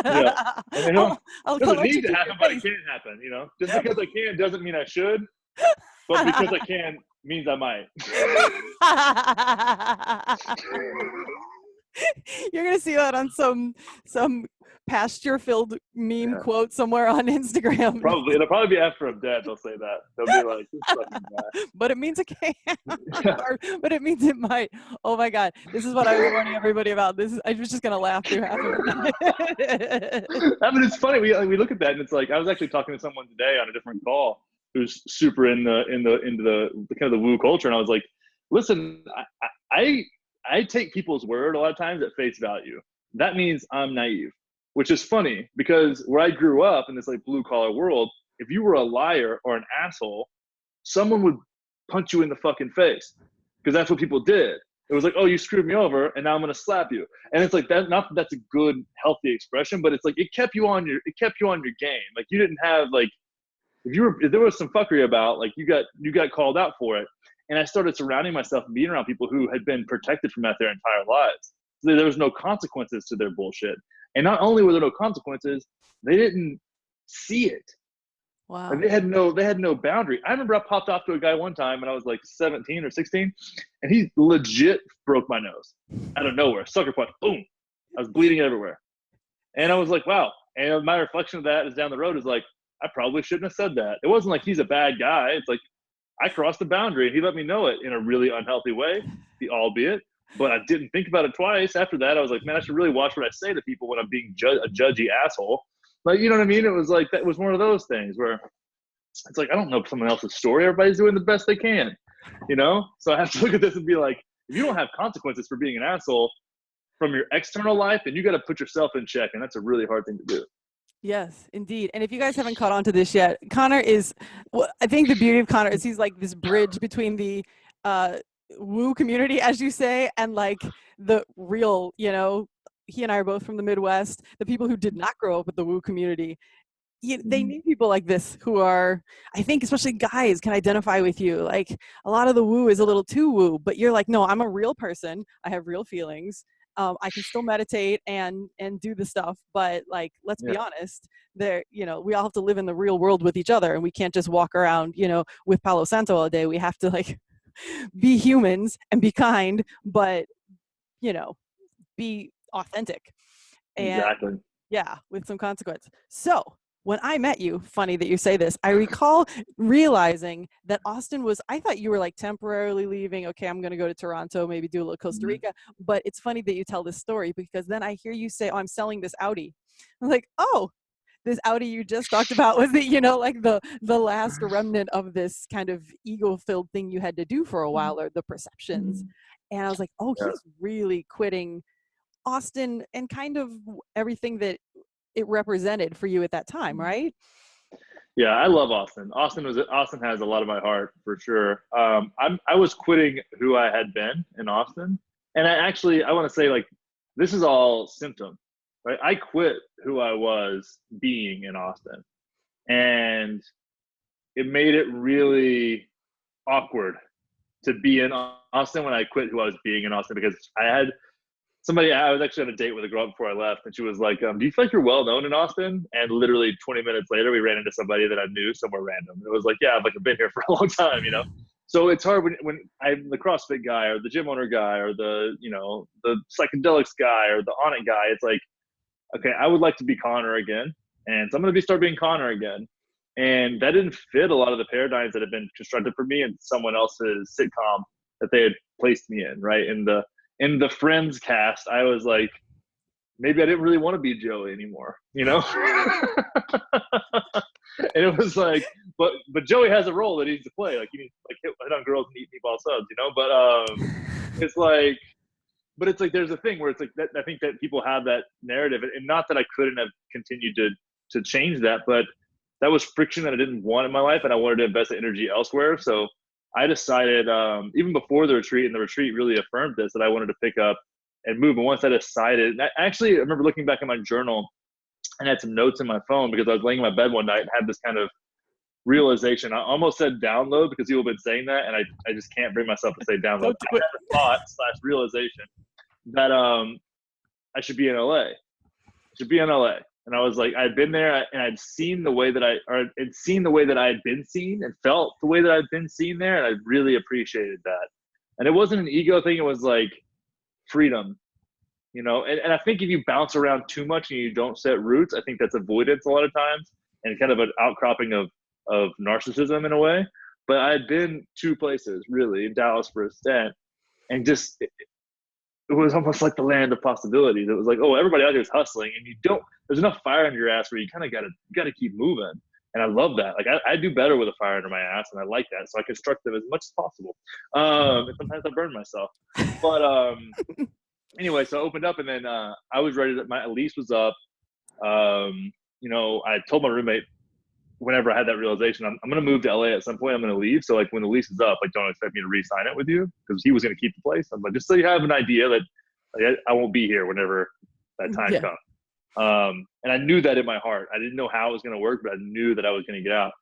S2: Yeah. And it doesn't need to happen, but it can happen, Just because I can doesn't mean I should, but because I can means I might.
S1: You're going to see that on some pasture-filled meme quote somewhere on Instagram.
S2: Probably. It'll probably be after I'm dead. They'll say that. They'll be like, this fucking guy.
S1: But it means it can. But it means it might. Oh my God. This is what I was warning everybody about. I was just going to laugh through half of it.
S2: I mean, it's funny. We look at that and it's like, I was actually talking to someone today on a different call who's super into the kind of the woo culture. And I was like, listen, I take people's word a lot of times at face value. That means I'm naive, which is funny because where I grew up in this, like, blue collar world, if you were a liar or an asshole, someone would punch you in the fucking face because that's what people did. It was like, oh, you screwed me over and now I'm going to slap you. And it's like that. Not that that's a good, healthy expression, but it's like, it kept you on your game. Like, you didn't have, like, if there was some fuckery about, like, you got called out for it. And I started surrounding myself and being around people who had been protected from that their entire lives. So there was no consequences to their bullshit. And not only were there no consequences, they didn't see it.
S1: Wow.
S2: Like, they had no boundary. I remember I popped off to a guy one time and I was like 17 or 16, and he legit broke my nose out of nowhere. Sucker punch, boom. I was bleeding everywhere. And I was like, wow. And my reflection of that is down the road is like, I probably shouldn't have said that. It wasn't like he's a bad guy. It's like, I crossed the boundary and he let me know it in a really unhealthy way, albeit, but I didn't think about it twice. After that, I was like, man, I should really watch what I say to people when I'm being a judgy asshole. Like, you know what I mean? It was like, that was one of those things where it's like, I don't know someone else's story. Everybody's doing the best they can, So I have to look at this and be like, if you don't have consequences for being an asshole from your external life, then you got to put yourself in check. And that's a really hard thing to do.
S1: Yes, indeed. And if you guys haven't caught on to this yet, Connor is, I think the beauty of Connor is he's like this bridge between the woo community, as you say, and like the real, he and I are both from the Midwest, the people who did not grow up with the woo community. They need people like this who are, I think especially guys can identify with you. Like, a lot of the woo is a little too woo, but you're like, no, I'm a real person. I have real feelings. I can still meditate and do the stuff, but, like, let's be honest, we all have to live in the real world with each other, and we can't just walk around, with Palo Santo all day. We have to, like, be humans and be kind, but, be authentic. And,
S2: exactly.
S1: Yeah, with some consequence. So when I met you, funny that you say this, I recall realizing that Austin I thought you were like temporarily leaving. Okay, I'm going to go to Toronto, maybe do a little Costa Rica. But it's funny that you tell this story because then I hear you say, oh, I'm selling this Audi. I'm like, oh, this Audi you just talked about was like the last remnant of this kind of ego-filled thing you had to do for a while, or the perceptions. And I was like, oh, he's really quitting Austin and kind of everything that it represented for you at that time, right?
S2: Yeah, I love Austin. Austin has a lot of my heart for sure. I was quitting who I had been in Austin, And I want to say, like, this is all symptom, right? I quit who I was being in Austin, and it made it really awkward to be in Austin when I quit who I was being in Austin, because I was actually on a date with a girl before I left, and she was like, do you feel like you're well known in Austin? And literally 20 minutes later, we ran into somebody that I knew somewhere random. And it was like, yeah, I've been here for a long time, you know? So it's hard when I'm the CrossFit guy or the gym owner guy or the psychedelics guy or the Onnit guy. It's like, okay, I would like to be Connor again. And so I'm going to start being Connor again. And that didn't fit a lot of the paradigms that have been constructed for me in someone else's sitcom that they had placed me in, right? In the Friends cast, I was like, maybe I didn't really want to be Joey anymore, you know? And it was like, but Joey has a role that he needs to play. Like, he needs to hit on girls and eat meatball subs, you know? But it's like, there's a thing where it's like that. I think that people have that narrative, and not that I couldn't have continued to change that, but that was friction that I didn't want in my life, and I wanted to invest the energy elsewhere. So I decided, even before the retreat, and the retreat really affirmed this, that I wanted to pick up and move. And once I decided, I remember looking back in my journal and had some notes in my phone, because I was laying in my bed one night and had this kind of realization. I almost said download, because people have been saying that, and I just can't bring myself to say download. I had a thought / realization that I should be in LA. And I was like, I'd been there, and I'd seen the way that I had been seen, and felt the way that I'd been seen there, and I really appreciated that. And it wasn't an ego thing; it was like freedom, you know. And I think if you bounce around too much and you don't set roots, I think that's avoidance a lot of times, and kind of an outcropping of narcissism in a way. But I had been 2 places, really, in Dallas for a stint, and just it was almost like the land of possibilities. It was like, oh, everybody out here is hustling, and there's enough fire under your ass where you kind of gotta keep moving. And I love that. Like, I do better with a fire under my ass, and I like that. So I construct them as much as possible. And sometimes I burn myself. But anyway, so I opened up, and then I was ready my lease was up. You know, I told my roommate, whenever I had that realization, I'm going to move to LA at some point. I'm going to leave. So like, when the lease is up, like, don't expect me to re-sign it with you, because he was going to keep the place. I'm like, just so you have an idea that I won't be here whenever that time comes. And I knew that in my heart. I didn't know how it was going to work, but I knew that I was going to get out.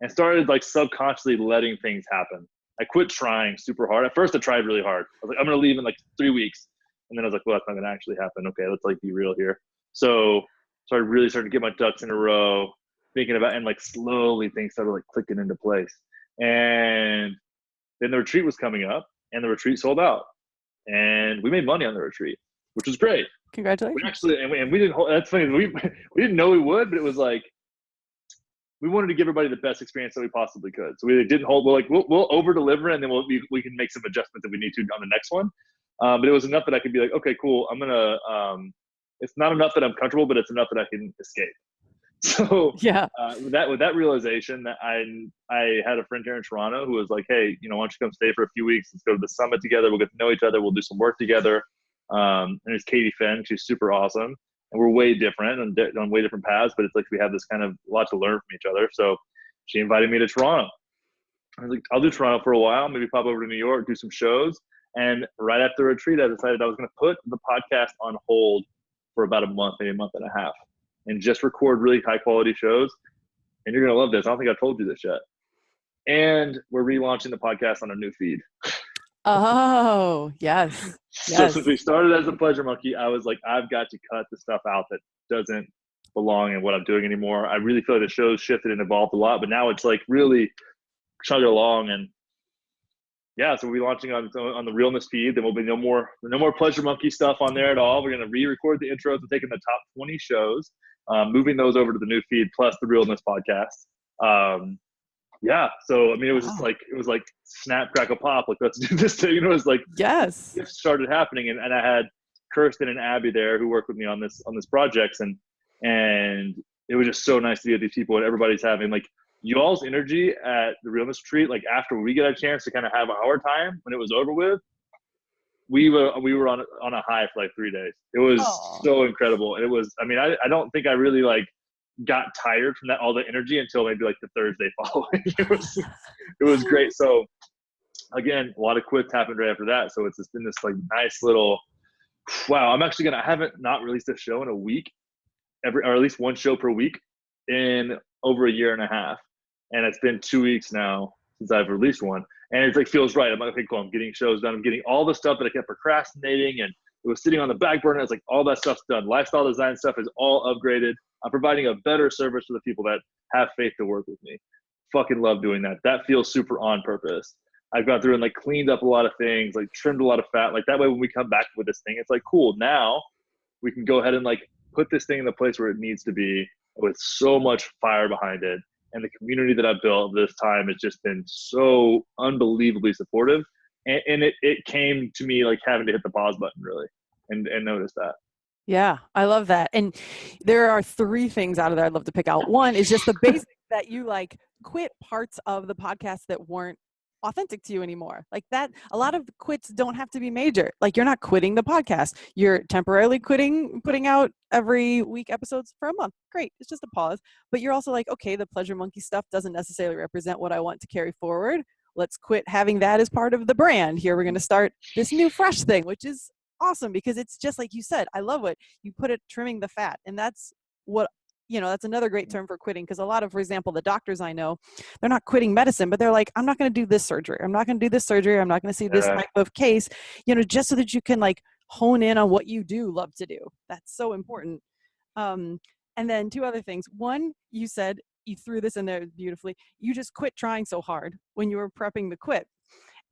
S2: And started like subconsciously letting things happen. I quit trying super hard. At first I tried really hard. I was like, I'm going to leave in like 3 weeks. And then I was like, well, that's not going to actually happen. Okay, let's like be real here. So I really started to get my ducks in a row, thinking about, and like slowly things started like clicking into place. And then the retreat was coming up, and the retreat sold out, and we made money on the retreat, which was great.
S1: Congratulations.
S2: We actually, and we didn't, that's funny. We didn't know we would, but it was like, we wanted to give everybody the best experience that we possibly could. So we didn't hold, we'll over deliver, and then we can make some adjustments if we need to on the next one. But it was enough that I could be like, okay, cool. I'm going to, it's not enough that I'm comfortable, but it's enough that I can escape. So
S1: yeah,
S2: with that realization, that I had a friend here in Toronto who was like, hey, you know, why don't you come stay for a few weeks? Let's go to the summit together. We'll get to know each other. We'll do some work together. And it's Katie Finn. She's super awesome. And we're way different on way different paths, but it's like we have this kind of lot to learn from each other. So she invited me to Toronto. I was like, I'll do Toronto for a while, maybe pop over to New York, do some shows. And right after the retreat, I decided I was going to put the podcast on hold for about a month, maybe a month and a half, and just record really high quality shows. And you're going to love this. I don't think I've told you this yet. And we're relaunching the podcast on a new feed.
S1: Oh, yes.
S2: So since we started as a pleasure monkey, I was like, I've got to cut the stuff out that doesn't belong in what I'm doing anymore. I really feel like the show's shifted and evolved a lot, but now it's like really chugging along. And yeah, so we'll be launching on the Realness feed. There will be no more pleasure monkey stuff on there at all. We're going to re-record the intros and taking the top 20 shows, moving those over to the new feed, plus the Realness podcast. Yeah, so I mean, it was just like, it was like snap, crackle, pop. Like, let's do this thing. You know, it was like,
S1: yes,
S2: it started happening, and I had Kirsten and Abby there who worked with me on this project, and it was just so nice to be with these people, and everybody's having like y'all's energy at the Realness retreat. Like, after we get a chance to kind of have our time when it was over with, we were on a high for like 3 days. It was so incredible. And it was, I mean, I don't think I really like got tired from all the energy until maybe like the Thursday following. It was great. So again, a lot of quits happened right after that. So it's just been this like nice little, wow, I haven't not released a show in a week, or at least one show per week in over a year and a half. And it's been 2 weeks now since I've released one. And it's like, feels right. I'm like, okay, cool. I'm getting shows done. I'm getting all the stuff that I kept procrastinating and it was sitting on the back burner. It's like all that stuff's done. Lifestyle design stuff is all upgraded. I'm providing a better service for the people that have faith to work with me. Fucking love doing that. That feels super on purpose. I've gone through and like cleaned up a lot of things, like trimmed a lot of fat. Like that way when we come back with this thing, it's like, cool, now we can go ahead and like put this thing in the place where it needs to be with so much fire behind it. And the community that I've built this time has just been so unbelievably supportive. And it came to me like having to hit the pause button really and notice that.
S1: Yeah, I love that. And there are 3 things out of there I'd love to pick out. One is just the basic that you like quit parts of the podcast that weren't authentic to you anymore. Like that, a lot of quits don't have to be major. Like you're not quitting the podcast. You're temporarily putting out every week episodes for a month. Great. It's just a pause. But you're also like, okay, the Pleasure Monkey stuff doesn't necessarily represent what I want to carry forward. Let's quit having that as part of the brand. Here we're going to start this new fresh thing, which is awesome because it's just like you said. I love what you put it, trimming the fat. And that's what, that's another great term for quitting, because a lot of, for example, the doctors I know, they're not quitting medicine, but they're like, I'm not going to do this surgery. I'm not going to do this surgery. I'm not going to see this type of case, just so that you can like hone in on what you do love to do. That's so important. And then 2 other things. One, you said, you threw this in there beautifully. You just quit trying so hard when you were prepping the quit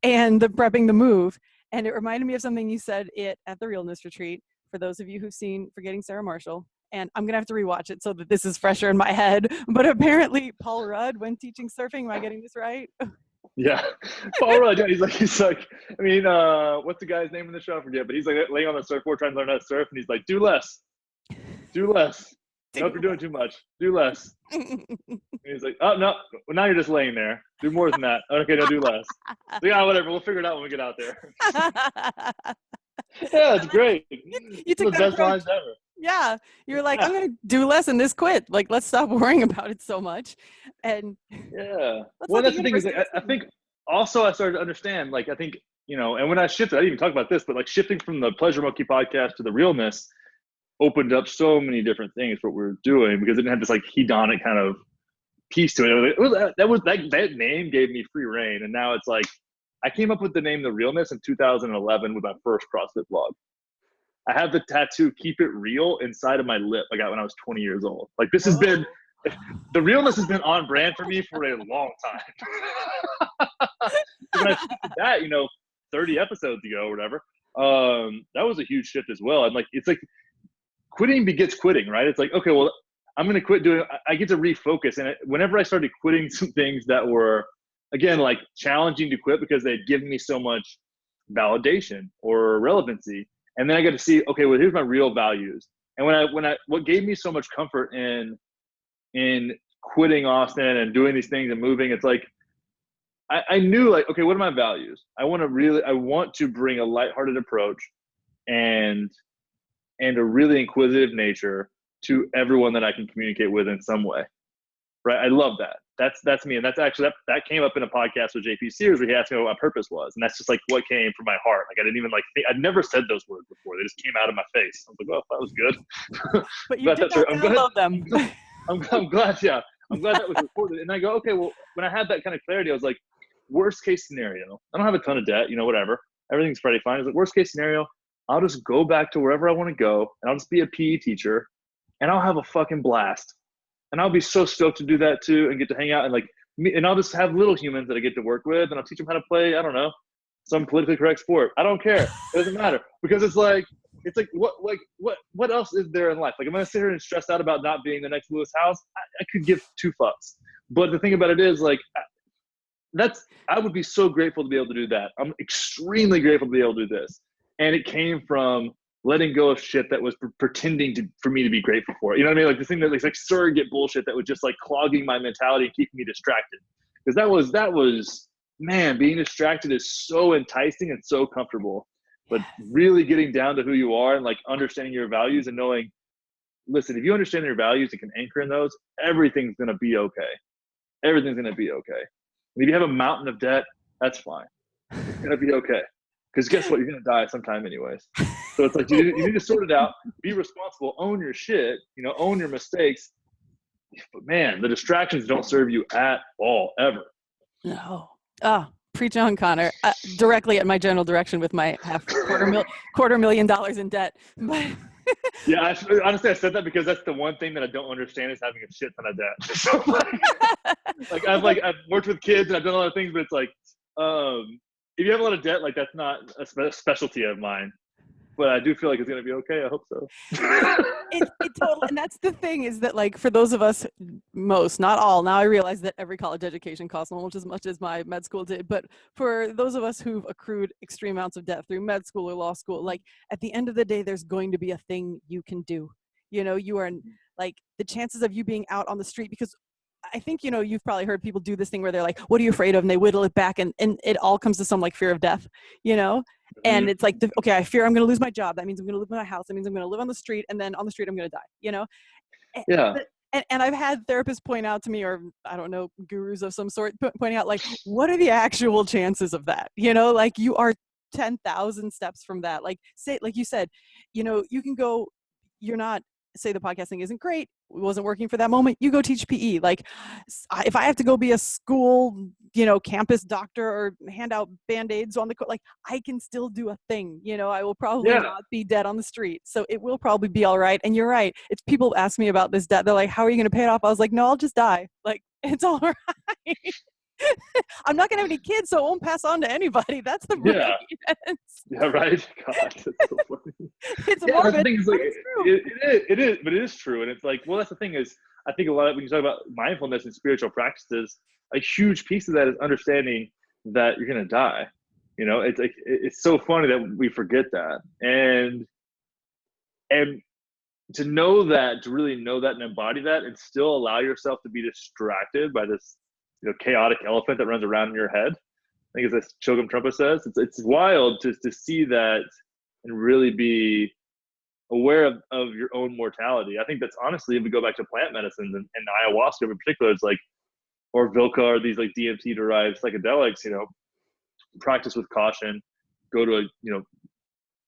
S1: and prepping the move. And it reminded me of something you said at the Realness retreat, for those of you who've seen Forgetting Sarah Marshall. And I'm going to have to rewatch it so that this is fresher in my head. But apparently Paul Rudd, when teaching surfing, am I getting this right?
S2: Yeah. Paul Rudd, yeah, he's like, I mean, what's the guy's name in the show? I forget, but he's like laying on the surfboard trying to learn how to surf. And he's like, do less. Nope, you're doing too much. Do less. And he's like, oh, no, well, now you're just laying there. Do more than that. Okay, no, do less. So, yeah, whatever. We'll figure it out when we get out there. Yeah, it's great.
S1: You took
S2: the best lines ever.
S1: Yeah. You're like, I'm going to do less in this quit. Like, let's stop worrying about it so much. And
S2: yeah. Well, that's the thing is, like, I think also I started to understand, like, I think, and when I shifted, I didn't even talk about this, but like shifting from the Pleasure Monkey podcast to the Realness opened up so many different things for what we were doing, because it didn't have this like hedonic kind of piece to it. That name gave me free reign. And now it's like, I came up with the name The Realness in 2011 with my first CrossFit blog. I have the tattoo "Keep It Real" inside of my lip I got when I was 20 years old. Like this has been, the Realness has been on brand for me for a long time. When I did that, 30 episodes ago or whatever, that was a huge shift as well. And like, it's like quitting begets quitting, right? It's like, okay, well, I'm going to quit doing, I get to refocus. And whenever I started quitting some things that were, again, like challenging to quit because they'd given me so much validation or relevancy. And then I got to see, okay, well, here's my real values. And what gave me so much comfort in quitting Austin and doing these things and moving, it's like, I knew like, okay, what are my values? I want to bring a lighthearted approach and a really inquisitive nature to everyone that I can communicate with in some way. Right. I love that. That's me. And that's actually, that came up in a podcast with JP Sears where he asked me what my purpose was. And that's just like what came from my heart. Like I didn't even like think, I'd never said those words before. They just came out of my face. I was like, well, that was good.
S1: But you did not download them.
S2: I'm glad. Yeah. I'm glad that was recorded. And I go, okay, well, when I had that kind of clarity, I was like, worst case scenario, I don't have a ton of debt, whatever. Everything's pretty fine. It's like worst case scenario, I'll just go back to wherever I want to go and I'll just be a PE teacher and I'll have a fucking blast. And I'll be so stoked to do that too and get to hang out and I'll just have little humans that I get to work with and I'll teach them how to play, I don't know, some politically correct sport. I don't care. It doesn't matter because it's like what else is there in life? Like, I'm going to sit here and stress out about not being the next Lewis House. I could give 2 fucks. But the thing about it is like, I would be so grateful to be able to do that. I'm extremely grateful to be able to do this. And it came from letting go of shit that was pretending for me to be grateful for. You know what I mean? Like the thing that like surrogate bullshit that was just like clogging my mentality and keeping me distracted. Because that was, man, being distracted is so enticing and so comfortable. But really getting down to who you are and like understanding your values and knowing, listen, if you understand your values and can anchor in those, everything's going to be okay. Everything's going to be okay. And if you have a mountain of debt, that's fine. It's gonna be okay. Because guess what? You're gonna die sometime anyways. So it's like you need to sort it out, be responsible, own your shit, own your mistakes. But man, the distractions don't serve you at all, ever.
S1: No. Preach on, Connor. Directly at my general direction with my $250,000 in debt. But
S2: yeah, honestly, I said that because that's the one thing that I don't understand is having a shit ton of debt. So I've worked with kids and I've done a lot of things, but it's like, if you have a lot of debt, like that's not a specialty of mine. But I do feel like it's going to be okay. I hope so.
S1: it totally, and that's the thing is that like for those of us, most, not all, now I realize that every college education costs almost as much as my med school did, but for those of us who've accrued extreme amounts of debt through med school or law school, like at the end of the day, there's going to be a thing you can do. You are like the chances of you being out on the street, because I think, you've probably heard people do this thing where they're like, what are you afraid of? And they whittle it back and it all comes to some like fear of death, And it's like, okay, I fear I'm going to lose my job. That means I'm going to live in my house. That means I'm going to live on the street. And then on the street, I'm going to die,
S2: Yeah.
S1: And I've had therapists point out to me, or I don't know, gurus of some sort, pointing out like, what are the actual chances of that? Like you are 10,000 steps from that. Like say, like you said, you can go, you're not, say the podcasting isn't great, it wasn't working for that moment, you go teach PE. Like if I have to go be a school, campus doctor or hand out band-aids on the like I can still do a thing. I will probably not be dead on the street, so it will probably be all right. And you're right, it's people ask me about this debt, they're like, how are you going to pay it off? I was like, no, I'll just die, like it's all right. I'm not gonna have any kids, so it won't pass on to anybody. That's the brilliance.
S2: Yeah, right. God, that's so funny.
S1: It's morbid,
S2: the thing is, like,
S1: but it's true.
S2: it is, but it is true. And it's like, well, that's the thing is, I think a lot of when you talk about mindfulness and spiritual practices, a huge piece of that is understanding that you're gonna die. It's like it's so funny that we forget that, and to know that, to really know that and embody that, and still allow yourself to be distracted by this chaotic elephant that runs around in your head. I think as Chogyam Trungpa says, it's wild to see that and really be aware of your own mortality. I think that's honestly, if we go back to plant medicines and ayahuasca in particular, it's like, or Vilca, or these like DMT derived psychedelics, practice with caution, go to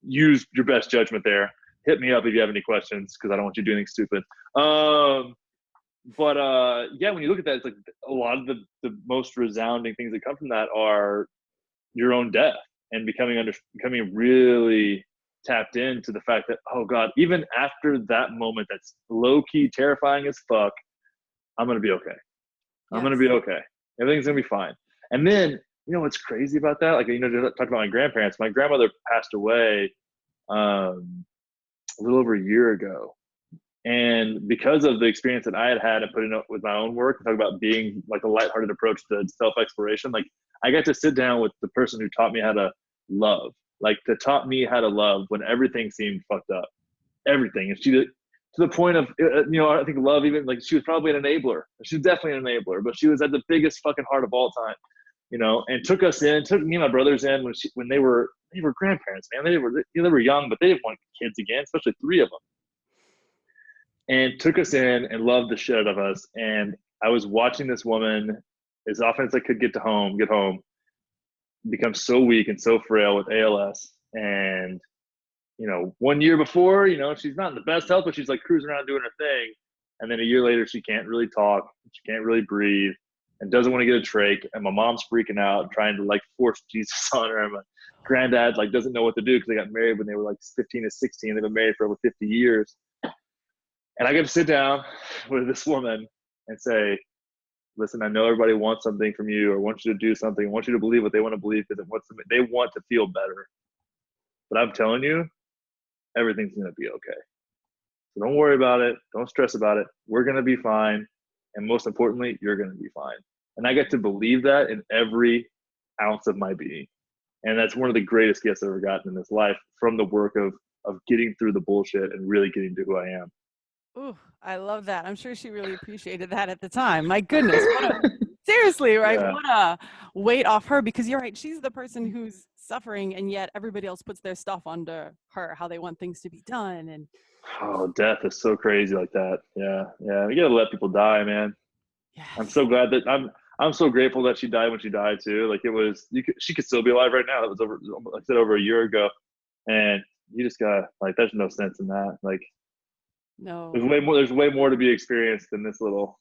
S2: use your best judgment there. Hit me up if you have any questions, because I don't want you to do anything stupid. But when you look at that, it's like a lot of the most resounding things that come from that are your own death and becoming really tapped into the fact that, oh God, even after that moment that's low key terrifying as fuck, I'm gonna be okay. I'm gonna be okay. Everything's gonna be fine. And then what's crazy about that? Like talk about my grandparents. My grandmother passed away a little over a year ago. And because of the experience that I had and putting up with my own work, talk about being like a lighthearted approach to self-exploration, like I got to sit down with the person who taught me how to love, taught me how to love when everything seemed fucked up, everything. And she did, to the point of, I think love, even like she was probably an enabler. She was definitely an enabler, but she was at the biggest fucking heart of all time, and took me and my brothers in when they were grandparents, man. They were young, but they didn't want kids again, especially 3 of them. And took us in and loved the shit out of us. And I was watching this woman, as often as I could get home, become so weak and so frail with ALS. And, 1 year before, she's not in the best health, but she's like cruising around doing her thing. And then a year later, she can't really talk, she can't really breathe, and doesn't want to get a trach. And my mom's freaking out, trying to like force Jesus on her. And my granddad like doesn't know what to do, because they got married when they were like 15 to 16. They've been married for over 50 years. And I get to sit down with this woman and say, listen, I know everybody wants something from you, or wants you to do something, wants you to believe what they want to believe, because they want to feel better. But I'm telling you, everything's going to be okay. So don't worry about it. Don't stress about it. We're going to be fine. And most importantly, you're going to be fine. And I get to believe that in every ounce of my being. And that's one of the greatest gifts I've ever gotten in this life, from the work of getting through the bullshit and really getting to who I am.
S1: Ooh, I love that. I'm sure she really appreciated that at the time. My goodness. Seriously, right? Yeah. What a weight off her, because you're right. She's the person who's suffering, and yet everybody else puts their stuff onto her, how they want things to be done. And
S2: death is so crazy like that. Yeah. You gotta let people die, man. Yes. I'm so glad that I'm so grateful that she died when she died too. Like she could still be alive right now. That was over, like I said, over a year ago. And you just got like, there's no sense in that. Like,
S1: No.
S2: there's way more to be experienced than this little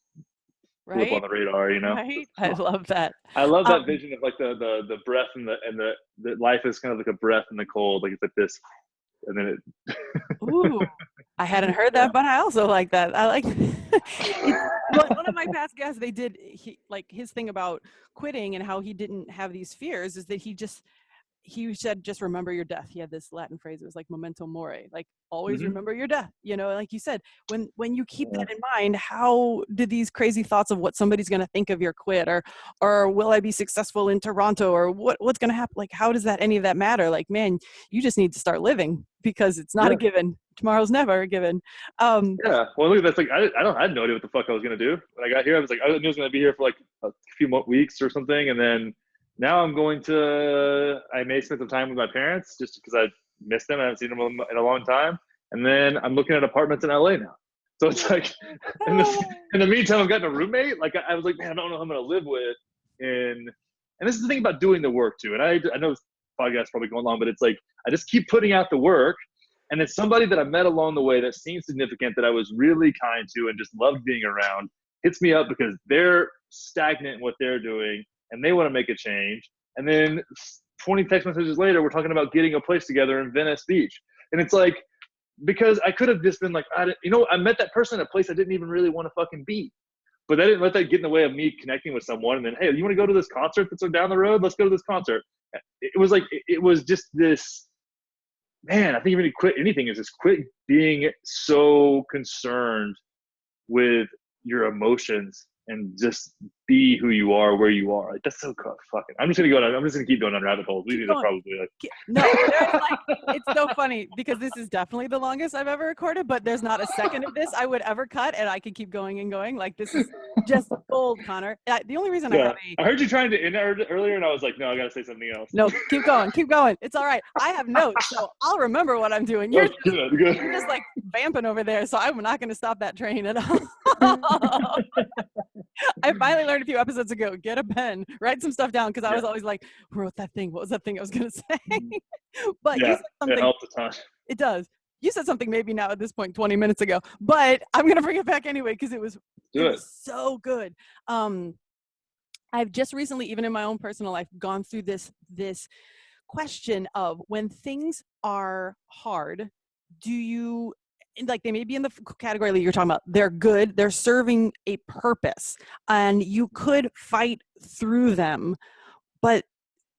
S2: blip on
S1: Right?
S2: the radar, you know?
S1: Right? I love that.
S2: I love that vision of like the breath and the life is kind of like a breath in the cold. Like it's like this, and then it.
S1: Ooh, I hadn't heard
S2: Yeah.
S1: that, but I also like that. I like it's one of my past guests. They did like his thing about quitting and how he didn't have these fears is that he said, just remember your death. He had this Latin phrase. It was like Memento Mori, like always remember your death. You know, like you said, when you keep that in mind, how do these crazy thoughts of what somebody's going to think of your quit or will I be successful in Toronto or what's going to happen? Like, how does any of that matter? Like, man, you just need to start living because it's not a given. Tomorrow's never a given.
S2: Yeah. Well, look, that's like, I had no idea what the fuck I was going to do. When I got here, I was like, I knew I was going to be here for like a few more weeks or something. And then now I may spend some time with my parents just because I miss them. I haven't seen them in a long time. And then I'm looking at apartments in LA now. So it's like, in the meantime, I've gotten a roommate. Like I was like, man, I don't know who I'm going to live with. And this is the thing about doing the work too. And I know this podcast is probably going long, but it's like, I just keep putting out the work. And it's somebody that I met along the way that seemed significant that I was really kind to and just loved being around hits me up because they're stagnant in what they're doing and they want to make a change. And then 20 text messages later, we're talking about getting a place together in Venice Beach. And it's like, because I could have just been like, I met that person at a place I didn't even really want to fucking be. But I didn't let that get in the way of me connecting with someone. And then, hey, you want to go to this concert that's down the road? Let's go to this concert. It was like, it was just this, man, I think even to quit anything is just quit being so concerned with your emotions and just be who you are where you are. Like that's so fucking. I'm just gonna keep going on rabbit holes. We need to probably like
S1: no. It's so funny because this is definitely the longest I've ever recorded, but there's not a second of this I would ever cut, and I could keep going and going. Like this is just gold, Connor. The only reason I
S2: heard you trying to end earlier, and I was like, no, I gotta say something else.
S1: No, keep going. It's all right. I have notes, so I'll remember what I'm doing. You're just like vamping over there, so I'm not going to stop that train at all. I finally learned a few episodes ago, get a pen, write some stuff down, because I was always like, who wrote that thing? What was that thing I was going to say? But you said something.
S2: It helps a ton.
S1: It does. You said something maybe now at this point 20 minutes ago, but I'm going to bring it back anyway because it was so good. I've just recently, even in my own personal life, gone through this question of when things are hard, do you, like they may be in the category that you're talking about, they're good, they're serving a purpose, and you could fight through them, but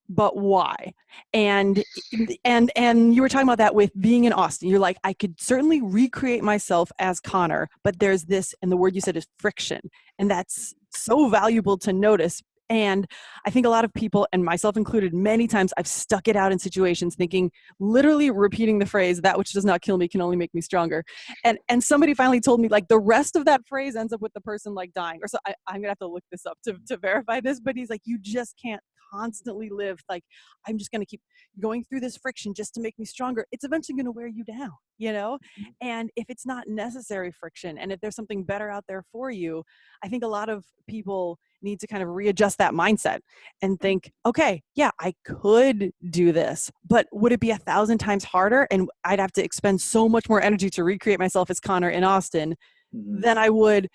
S1: why? And you were talking about that with being in Austin. You're like, I could certainly recreate myself as Connor, but there's this, and the word you said is friction. And that's so valuable to notice. And I think a lot of people, and myself included, many times I've stuck it out in situations thinking, literally repeating the phrase, that which does not kill me can only make me stronger. And somebody finally told me, like, the rest of that phrase ends up with the person like dying. Or so I'm gonna have to look this up to verify this, but he's like, you just can't constantly live like, I'm just gonna keep going through this friction just to make me stronger. It's eventually gonna wear you down, you know? And if it's not necessary friction, and if there's something better out there for you, I think a lot of people need to kind of readjust that mindset and think, okay, yeah, I could do this, but would it be 1,000 times harder? And I'd have to expend so much more energy to recreate myself as Connor in Austin than I would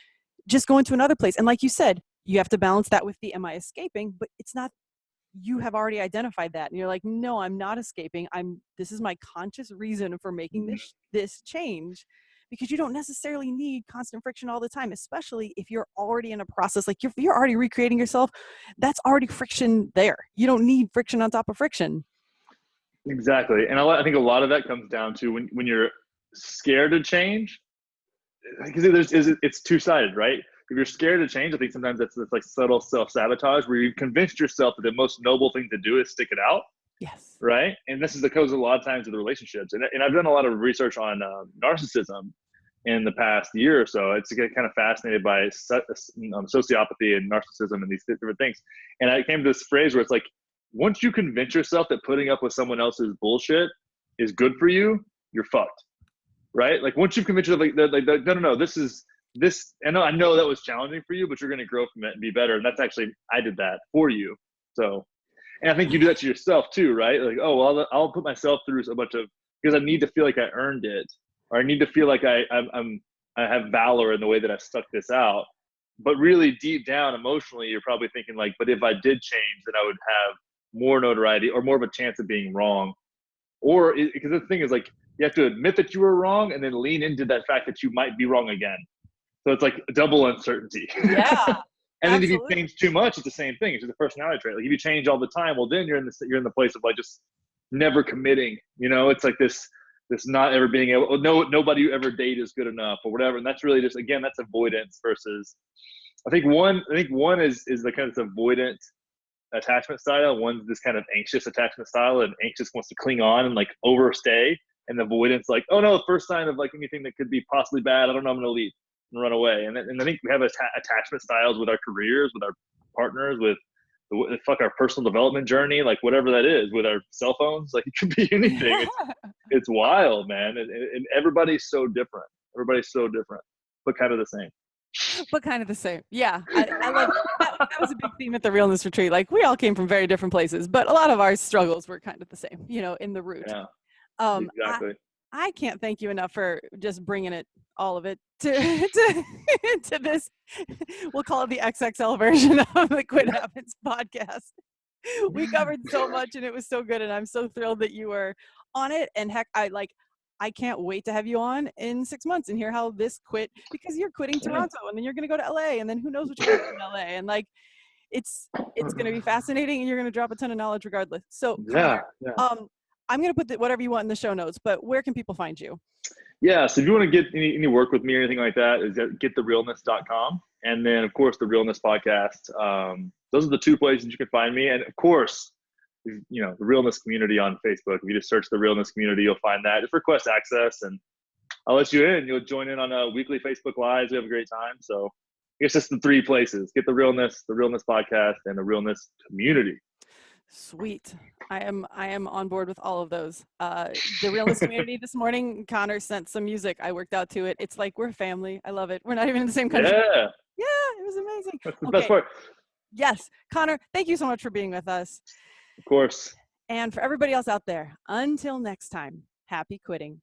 S1: just go into another place. And like you said, you have to balance that with the, am I escaping? But it's not, you have already identified that. And you're like, no, I'm not escaping. This is my conscious reason for making this change. Because you don't necessarily need constant friction all the time, especially if you're already in a process, like you're already recreating yourself, that's already friction there. You don't need friction on top of friction.
S2: Exactly. And I think a lot of that comes down to when you're scared to change, because it's two-sided, right? If you're scared to change, I think sometimes that's like subtle self-sabotage where you convinced yourself that the most noble thing to do is stick it out.
S1: Yes.
S2: Right. And this is the cause a lot of times with the relationships. And I've done a lot of research on narcissism in the past year or so. It's kind of fascinated by sociopathy and narcissism and these different things. And I came to this phrase where it's like, once you convince yourself that putting up with someone else's bullshit is good for you, you're fucked. Right. Like once you've convinced yourself, like no, this is I know that was challenging for you, but you're going to grow from it and be better. And that's actually, I did that for you. So, and I think you do that to yourself too, right? Like, oh, well, I'll put myself through a bunch of, because I need to feel like I earned it, or I need to feel like I have valor in the way that I stuck this out. But really deep down emotionally, you're probably thinking like, but if I did change, then I would have more notoriety or more of a chance of being wrong. Or because the thing is like, you have to admit that you were wrong and then lean into that fact that you might be wrong again. So it's like a double uncertainty.
S1: Yeah.
S2: And then
S1: absolutely.
S2: if you change too much, it's the same thing. It's just a personality trait. Like if you change all the time, well, then you're in the place of like just never committing. It's like this not ever being able. Nobody you ever date is good enough or whatever. And that's really just, again, that's avoidance versus. I think one is the kind of avoidant attachment style. One's this kind of anxious attachment style, and anxious wants to cling on and like overstay, and the avoidance like, oh no, first sign of like anything that could be possibly bad, I don't know, I'm gonna leave and run away. And I think we have attachment styles with our careers, with our partners, with our personal development journey, like whatever that is, with our cell phones, like it could be anything. It's wild, man. And everybody's so different, but kind of the same.
S1: Yeah. I love that was a big theme at the Realness Retreat. Like we all came from very different places, but a lot of our struggles were kind of the same, in the root.
S2: Yeah, exactly.
S1: I can't thank you enough for just bringing all of it to this. We'll call it the XXL version of the Quit Happens podcast. We covered so much and it was so good. And I'm so thrilled that you were on it. And heck, I can't wait to have you on in 6 months and hear how this quit, because you're quitting Toronto and then you're going to go to LA and then who knows what you're going to do in LA. And like, it's going to be fascinating and you're going to drop a ton of knowledge regardless. So
S2: yeah.
S1: I'm going to put whatever you want in the show notes, but where can people find you?
S2: Yeah. So if you want to get any work with me or anything like that, is at gettherealness.com. And then of course the Realness Podcast. Those are the two places you can find me. And of course, the Realness community on Facebook. If you just search the Realness community, you'll find that. Just request access and I'll let you in. You'll join in on a weekly Facebook Lives. We have a great time. So I guess just the three places: get the Realness Podcast, and the Realness community.
S1: Sweet. I am on board with all of those. The Realness community this morning, Connor sent some music. I worked out to it. It's like we're family. I love it. We're not even in the same country.
S2: Yeah.
S1: Yeah, it was amazing.
S2: That's the best part.
S1: Yes. Connor, thank you so much for being with us.
S2: Of course.
S1: And for everybody else out there, until next time, happy quitting.